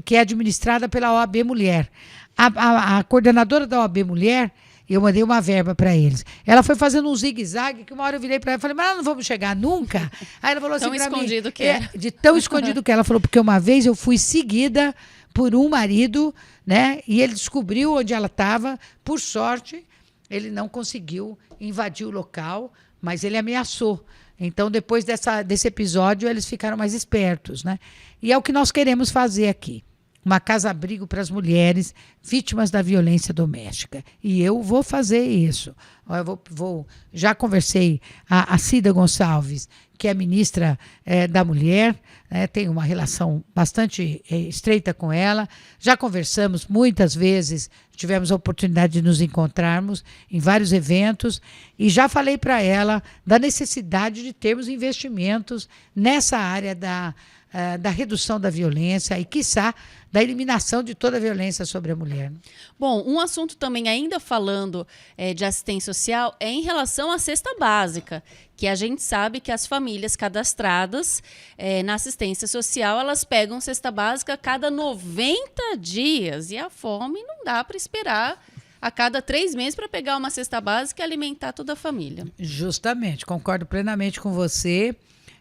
que é administrada pela OAB Mulher. A coordenadora da OAB Mulher, eu mandei uma verba para eles. Ela foi fazendo um zigue-zague, que uma hora eu virei para ela e falei, mas nós não vamos chegar nunca? Aí ela falou assim para mim... Tão escondido que era. De tão escondido que ela falou, porque uma vez eu fui seguida por um marido, né? E ele descobriu onde ela estava, por sorte, ele não conseguiu invadir o local, mas ele ameaçou. Então, depois desse episódio, eles ficaram mais espertos, né? E é o que nós queremos fazer aqui. Uma casa-abrigo para as mulheres vítimas da violência doméstica. E eu vou fazer isso. Eu já conversei a Cida Gonçalves, que é ministra da Mulher, tenho uma relação bastante estreita com ela. Já conversamos muitas vezes, tivemos a oportunidade de nos encontrarmos em vários eventos, e já falei para ela da necessidade de termos investimentos nessa área da redução da violência e, quiçá, da eliminação de toda a violência sobre a mulher. Bom, um assunto também, ainda falando de assistência social, é em relação à cesta básica, que a gente sabe que as famílias cadastradas na assistência social, elas pegam cesta básica a cada 90 dias, e a fome não dá para esperar a cada 3 meses para pegar uma cesta básica e alimentar toda a família. Justamente, concordo plenamente com você.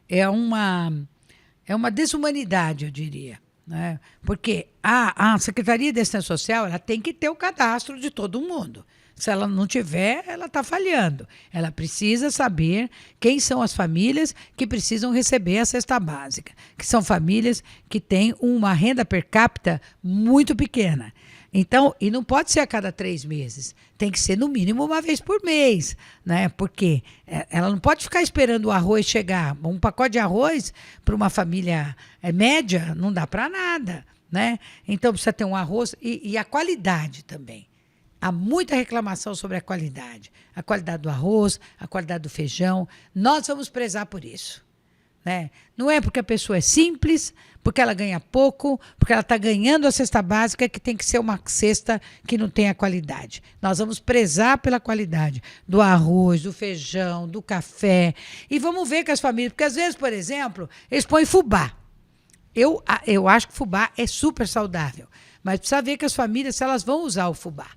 É uma desumanidade, eu diria. Né? Porque a Secretaria de Assistência Social, ela tem que ter o cadastro de todo mundo. Se ela não tiver, ela está falhando. Ela precisa saber quem são as famílias que precisam receber a cesta básica, que são famílias que têm uma renda per capita muito pequena. Então, e não pode ser a cada 3 meses, tem que ser no mínimo uma vez por mês, né? Porque ela não pode ficar esperando o arroz chegar. Um pacote de arroz para uma família média não dá para nada, né? Então precisa ter um arroz e a qualidade também. Há muita reclamação sobre a qualidade do arroz, a qualidade do feijão. Nós vamos prezar por isso. Né? Não é porque a pessoa é simples, porque ela ganha pouco, porque ela está ganhando a cesta básica, que tem que ser uma cesta que não tenha qualidade. Nós vamos prezar pela qualidade do arroz, do feijão, do café. E vamos ver que as famílias... Porque às vezes, por exemplo, eles põem fubá. Eu acho que fubá é super saudável. Mas precisa ver que as famílias, se elas vão usar o fubá.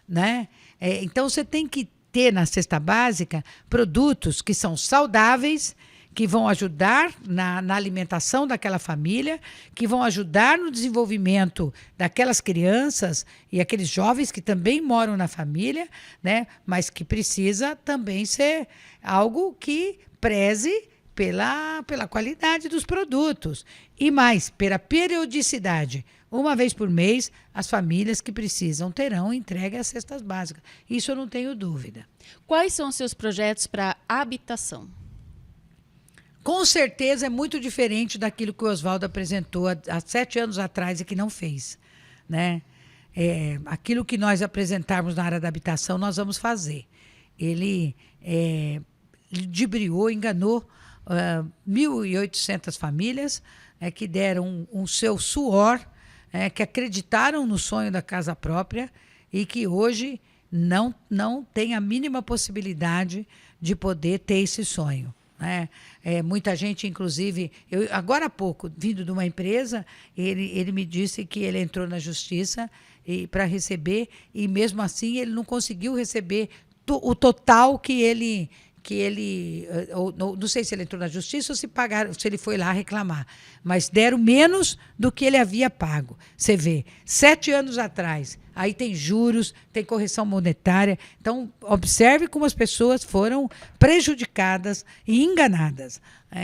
Né? Então, você tem que ter na cesta básica produtos que são saudáveis, que vão ajudar na alimentação daquela família, que vão ajudar no desenvolvimento daquelas crianças e aqueles jovens que também moram na família, né? Mas que precisa também ser algo que preze pela qualidade dos produtos. E mais, pela periodicidade. Uma vez por mês, as famílias que precisam terão entregue as cestas básicas. Isso eu não tenho dúvida. Quais são os seus projetos para habitação? Com certeza é muito diferente daquilo que o Oswaldo apresentou há 7 anos atrás e que não fez. Né? Aquilo que nós apresentarmos na área da habitação, nós vamos fazer. Ele ludibriou, enganou 1.800 famílias que deram um seu suor, que acreditaram no sonho da casa própria e que hoje não tem a mínima possibilidade de poder ter esse sonho. Né? Muita gente, inclusive, agora há pouco, vindo de uma empresa, ele me disse que ele entrou na justiça para receber, e mesmo assim ele não conseguiu receber o total que ele não sei se ele entrou na justiça ou se ele foi lá reclamar, mas deram menos do que ele havia pago. Você vê, 7 anos atrás, aí tem juros, tem correção monetária. Então, observe como as pessoas foram prejudicadas e enganadas.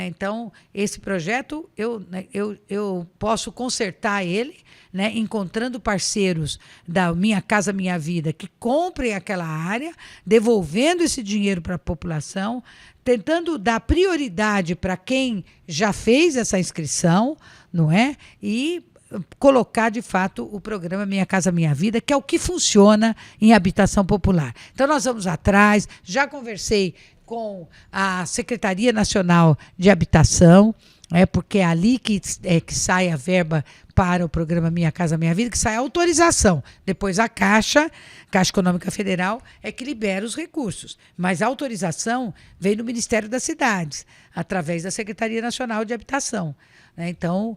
Então, esse projeto, eu posso consertar ele, né, encontrando parceiros da Minha Casa Minha Vida que comprem aquela área, devolvendo esse dinheiro para a população, tentando dar prioridade para quem já fez essa inscrição, não é? E colocar, de fato, o programa Minha Casa Minha Vida, que é o que funciona em habitação popular. Então, nós vamos atrás, já conversei com a Secretaria Nacional de Habitação, porque é ali que sai a verba para o programa Minha Casa Minha Vida, que sai a autorização. Depois a Caixa Econômica Federal, é que libera os recursos. Mas a autorização vem do Ministério das Cidades, através da Secretaria Nacional de Habitação. Então,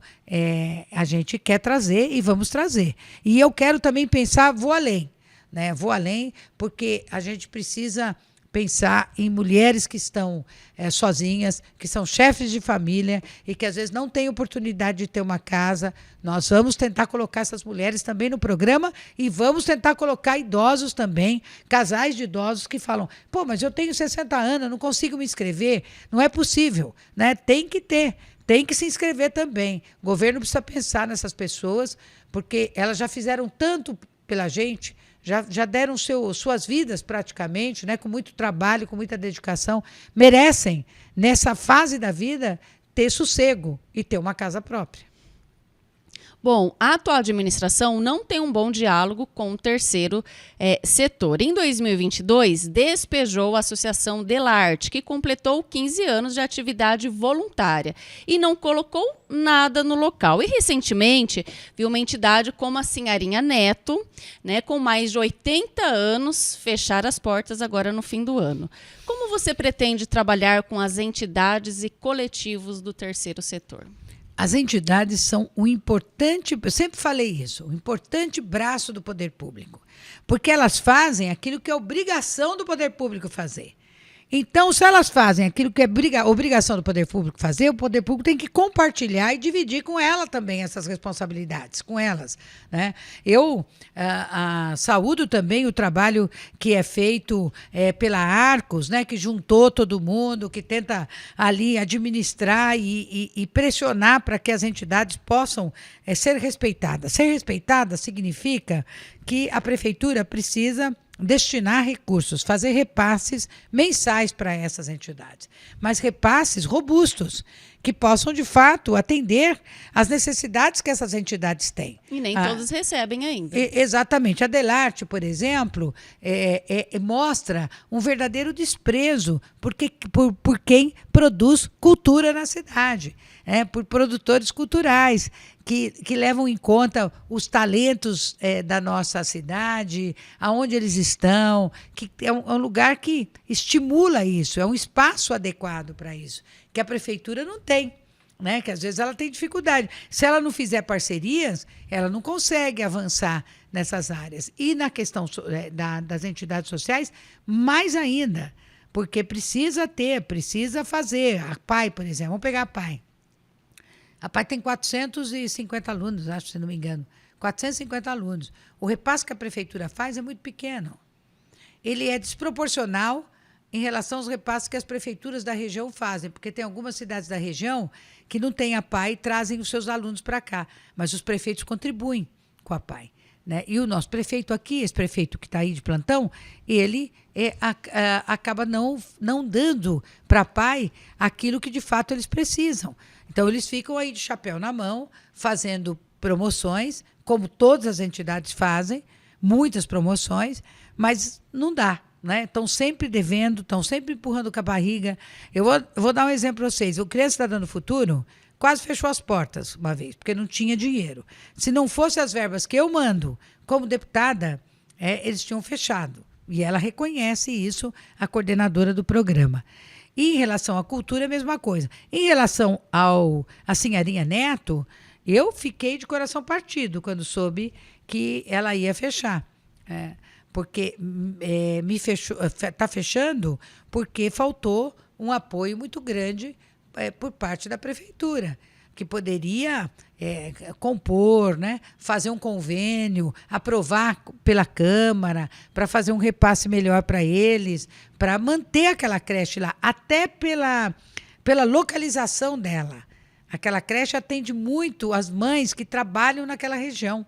a gente quer trazer e vamos trazer. E eu quero também pensar, vou além. Vou além, porque a gente precisa pensar em mulheres que estão sozinhas, que são chefes de família e que às vezes não têm oportunidade de ter uma casa. Nós vamos tentar colocar essas mulheres também no programa e vamos tentar colocar idosos também, casais de idosos que falam, mas eu tenho 60 anos, eu não consigo me inscrever. Não é possível, né? Tem que ter. Tem que se inscrever também. O governo precisa pensar nessas pessoas, porque elas já fizeram tanto pela gente, já deram suas vidas praticamente, né, com muito trabalho, com muita dedicação. Merecem, nessa fase da vida, ter sossego e ter uma casa própria. Bom, a atual administração não tem um bom diálogo com o terceiro setor. Em 2022, despejou a Associação Delarte, que completou 15 anos de atividade voluntária e não colocou nada no local. E, recentemente, viu uma entidade como a Sinharinha Neto, né, com mais de 80 anos, fechar as portas agora no fim do ano. Como você pretende trabalhar com as entidades e coletivos do terceiro setor? As entidades são um importante, eu sempre falei isso, um importante braço do poder público, porque elas fazem aquilo que é obrigação do poder público fazer. Então, se elas fazem aquilo que é obrigação do poder público fazer, o poder público tem que compartilhar e dividir com ela também essas responsabilidades, com elas. Né? Eu saúdo também o trabalho que é feito pela Arcos, né, que juntou todo mundo, que tenta ali administrar e pressionar para que as entidades possam ser respeitadas. Ser respeitada significa que a prefeitura precisa destinar recursos, fazer repasses mensais para essas entidades, mas repasses robustos, que possam, de fato, atender às necessidades que essas entidades têm. E nem todos recebem ainda. Exatamente. A Delarte, por exemplo, mostra um verdadeiro desprezo por quem produz cultura na cidade, por produtores culturais, que levam em conta os talentos da nossa cidade, aonde eles estão, que é um lugar que estimula isso, é um espaço adequado para isso, que a prefeitura não tem, né? Que às vezes ela tem dificuldade. Se ela não fizer parcerias, ela não consegue avançar nessas áreas. E na questão das entidades sociais, mais ainda, porque precisa fazer. A PAI, por exemplo, vamos pegar a PAI. A PAI tem 450 alunos, acho, se não me engano. 450 alunos. O repasse que a prefeitura faz é muito pequeno. Ele é desproporcional em relação aos repasses que as prefeituras da região fazem, porque tem algumas cidades da região que não têm a PAI e trazem os seus alunos para cá, mas os prefeitos contribuem com a PAI. Né? E o nosso prefeito aqui, esse prefeito que está aí de plantão, ele acaba não dando para a PAI aquilo que de fato eles precisam. Então, eles ficam aí de chapéu na mão, fazendo promoções, como todas as entidades fazem, muitas promoções, mas não dá. Né? Estão sempre devendo, estão sempre empurrando com a barriga. Eu vou dar um exemplo para vocês. O Criança Cidadã do Futuro quase fechou as portas uma vez, porque não tinha dinheiro. Se não fosse as verbas que eu mando como deputada, eles tinham fechado. E ela reconhece isso, a coordenadora do programa. E em relação à cultura, a mesma coisa. Em relação à senhorinha Neto, eu fiquei de coração partido quando soube que ela ia fechar. Porque está fechando porque faltou um apoio muito grande por parte da prefeitura, que poderia compor, né, fazer um convênio, aprovar pela Câmara, para fazer um repasse melhor para eles, para manter aquela creche lá, até pela localização dela. Aquela creche atende muito as mães que trabalham naquela região,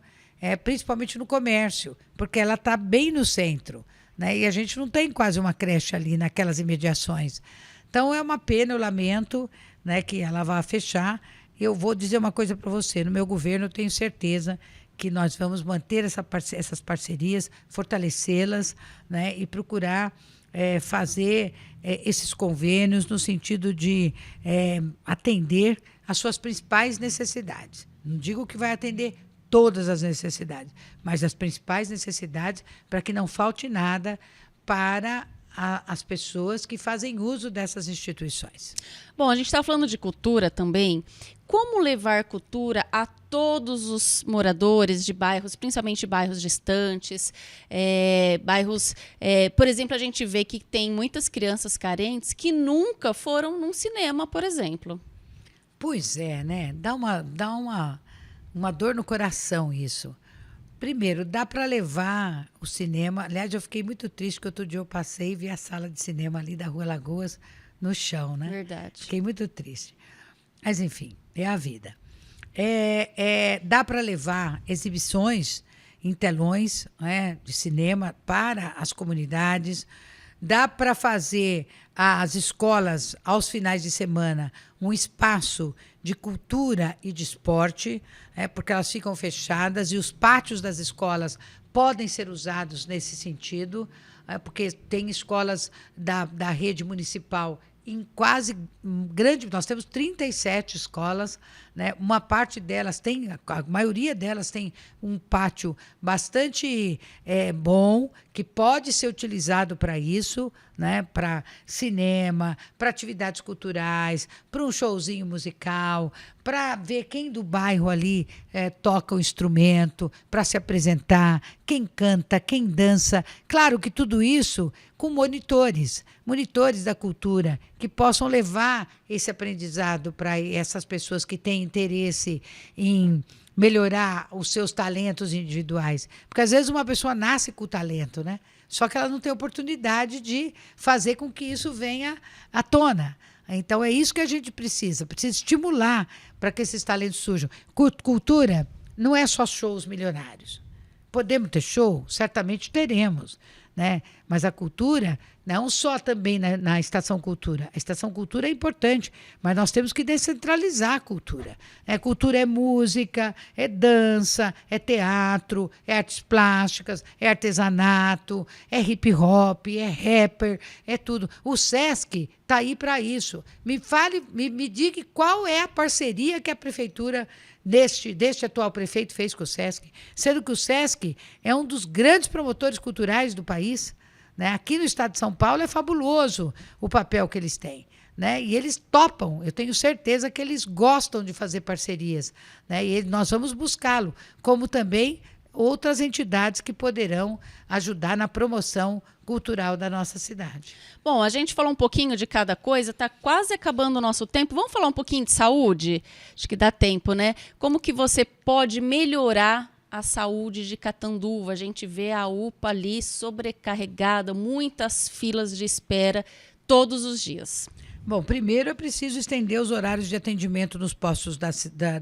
principalmente no comércio, porque ela está bem no centro, né, e a gente não tem quase uma creche ali naquelas imediações. Então é uma pena, eu lamento, né, que ela vá fechar. Eu vou dizer uma coisa para você, no meu governo eu tenho certeza que nós vamos manter essas parcerias, fortalecê-las, né, e procurar fazer esses convênios no sentido de atender às suas principais necessidades. Não digo que vai atender todas as necessidades, mas as principais necessidades para que não falte nada para as pessoas que fazem uso dessas instituições. Bom, a gente está falando de cultura também. Como levar cultura a todos os moradores de bairros, principalmente bairros distantes, bairros... por exemplo, a gente vê que tem muitas crianças carentes que nunca foram num cinema, por exemplo. Pois é, né? Dá uma dor no coração isso. Primeiro, dá para levar o cinema. Aliás, eu fiquei muito triste que outro dia eu passei e vi a sala de cinema ali da Rua Lagoas no chão, né? Verdade. Fiquei muito triste. Mas, enfim, é a vida. Dá para levar exibições em telões, né, de cinema para as comunidades. Dá para fazer as escolas, aos finais de semana, um espaço de cultura e de esporte, porque elas ficam fechadas e os pátios das escolas podem ser usados nesse sentido, porque tem escolas da rede municipal em quase grande... Nós temos 37 escolas, né? Uma parte delas tem... A maioria delas tem um pátio bastante bom, que pode ser utilizado para isso, né? Para cinema, para atividades culturais, para um showzinho musical, para ver quem do bairro ali toca o instrumento, para se apresentar, quem canta, quem dança. Claro que tudo isso com monitores da cultura, que possam levar esse aprendizado para essas pessoas que têm interesse em melhorar os seus talentos individuais. Porque às vezes uma pessoa nasce com o talento, né? Só que ela não tem oportunidade de fazer com que isso venha à tona. Então é isso que a gente precisa estimular para que esses talentos surjam. Cultura não é só shows milionários. Podemos ter show? Certamente teremos, né? Mas a cultura não só também na Estação Cultura. A Estação Cultura é importante, mas nós temos que descentralizar a cultura. Cultura é música, é dança, é teatro, é artes plásticas, é artesanato, é hip hop, é rapper, é tudo. O SESC está aí para isso. Me diga qual é a parceria que a prefeitura deste atual prefeito fez com o SESC, sendo que o SESC é um dos grandes promotores culturais do país, né? Aqui no estado de São Paulo é fabuloso o papel que eles têm, né? E eles topam, eu tenho certeza que eles gostam de fazer parcerias, né? E nós vamos buscá-lo, como também outras entidades que poderão ajudar na promoção cultural da nossa cidade. Bom, a gente falou um pouquinho de cada coisa, está quase acabando o nosso tempo. Vamos falar um pouquinho de saúde? Acho que dá tempo, né? Como que você pode melhorar a saúde de Catanduva? A gente vê a UPA ali sobrecarregada, muitas filas de espera todos os dias. Bom, primeiro é preciso estender os horários de atendimento nos postos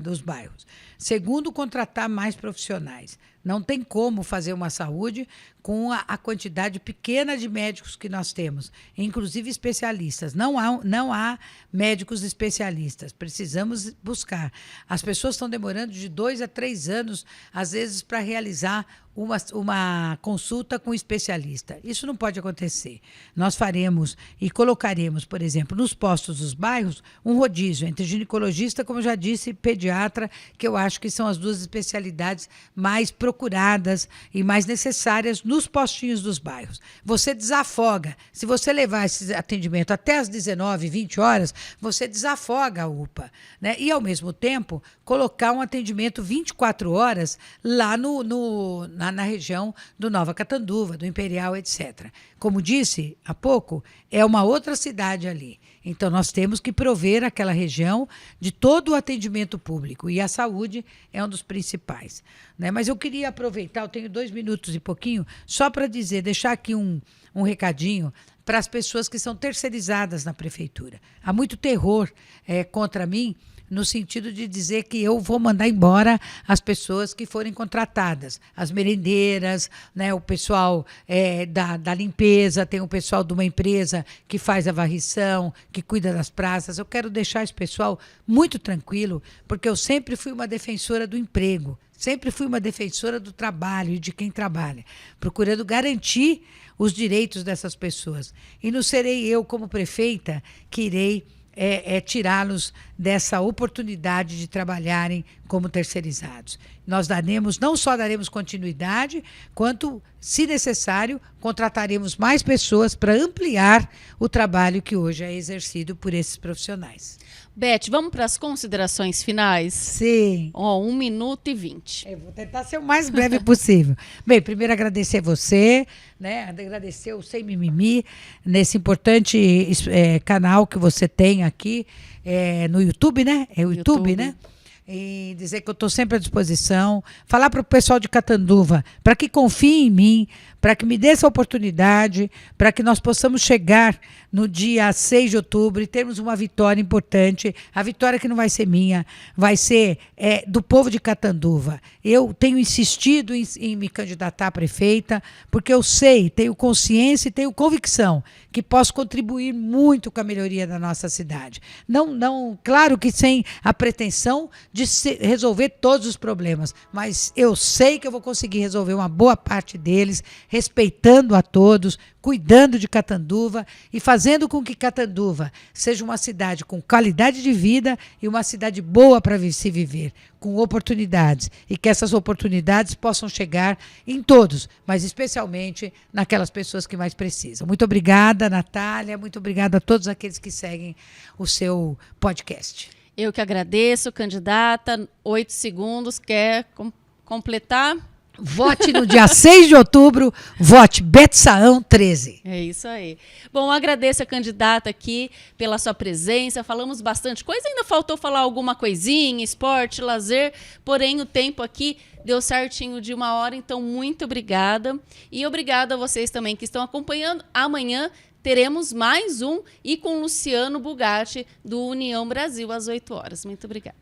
dos bairros. Segundo, contratar mais profissionais. Não tem como fazer uma saúde com a quantidade pequena de médicos que nós temos, inclusive especialistas. Não há médicos especialistas. Precisamos buscar. As pessoas estão demorando de 2 a 3 anos, às vezes, para realizar uma consulta com um especialista. Isso não pode acontecer. Nós faremos e colocaremos, por exemplo, nos postos dos bairros, um rodízio entre ginecologista, como eu já disse, pediatra, que eu acho que são as duas especialidades mais procuradas procuradas e mais necessárias nos postinhos dos bairros. Você desafoga. Se você levar esse atendimento até às 19, 20 horas, você desafoga a UPA, né? E, ao mesmo tempo, colocar um atendimento 24 horas lá na região do Nova Catanduva, do Imperial, etc. Como disse há pouco, é uma outra cidade ali. Então, nós temos que prover aquela região de todo o atendimento público. E a saúde é um dos principais, né? Mas eu queria aproveitar, eu tenho 2 minutos e pouquinho, só para dizer, deixar aqui um recadinho para as pessoas que são terceirizadas na prefeitura. Há muito terror contra mim, no sentido de dizer que eu vou mandar embora as pessoas que forem contratadas, as merendeiras, né, o pessoal da limpeza, tem o pessoal de uma empresa que faz a varrição, que cuida das praças. Eu quero deixar esse pessoal muito tranquilo, porque eu sempre fui uma defensora do emprego, sempre fui uma defensora do trabalho e de quem trabalha, procurando garantir os direitos dessas pessoas. E não serei eu, como prefeita, que irei tirá-los dessa oportunidade de trabalharem como terceirizados. Nós não só daremos continuidade, quanto, se necessário, contrataremos mais pessoas para ampliar o trabalho que hoje é exercido por esses profissionais. Beth, vamos para as considerações finais? Sim. 1 minuto e 20. Eu vou tentar ser o mais breve possível. Bem, primeiro agradecer você, né? Agradecer o Sem Mimimi, nesse importante canal que você tem aqui no YouTube, né? É o YouTube, né? E dizer que eu estou sempre à disposição. Falar para o pessoal de Catanduva para que confie em mim, para que me dê essa oportunidade, para que nós possamos chegar no dia 6 de outubro e termos uma vitória importante. A vitória que não vai ser minha, vai ser do povo de Catanduva. Eu tenho insistido em me candidatar a prefeita, porque eu sei, tenho consciência e tenho convicção que posso contribuir muito com a melhoria da nossa cidade. Não, claro que sem a pretensão de resolver todos os problemas, mas eu sei que eu vou conseguir resolver uma boa parte deles, respeitando a todos, cuidando de Catanduva e fazendo com que Catanduva seja uma cidade com qualidade de vida e uma cidade boa para se viver, com oportunidades, e que essas oportunidades possam chegar em todos, mas especialmente naquelas pessoas que mais precisam. Muito obrigada, Natália, muito obrigada a todos aqueles que seguem o seu podcast. Eu que agradeço, candidata. 8 segundos, quer completar? Vote no dia 6 de outubro, vote Beth Saão 13. É isso aí. Bom, agradeço a candidata aqui pela sua presença, falamos bastante coisa, ainda faltou falar alguma coisinha, esporte, lazer, porém o tempo aqui deu certinho de 1 hora, então muito obrigada. E obrigada a vocês também que estão acompanhando. Amanhã teremos mais um, e com Luciano Bugatti, do União Brasil, às 8 horas. Muito obrigada.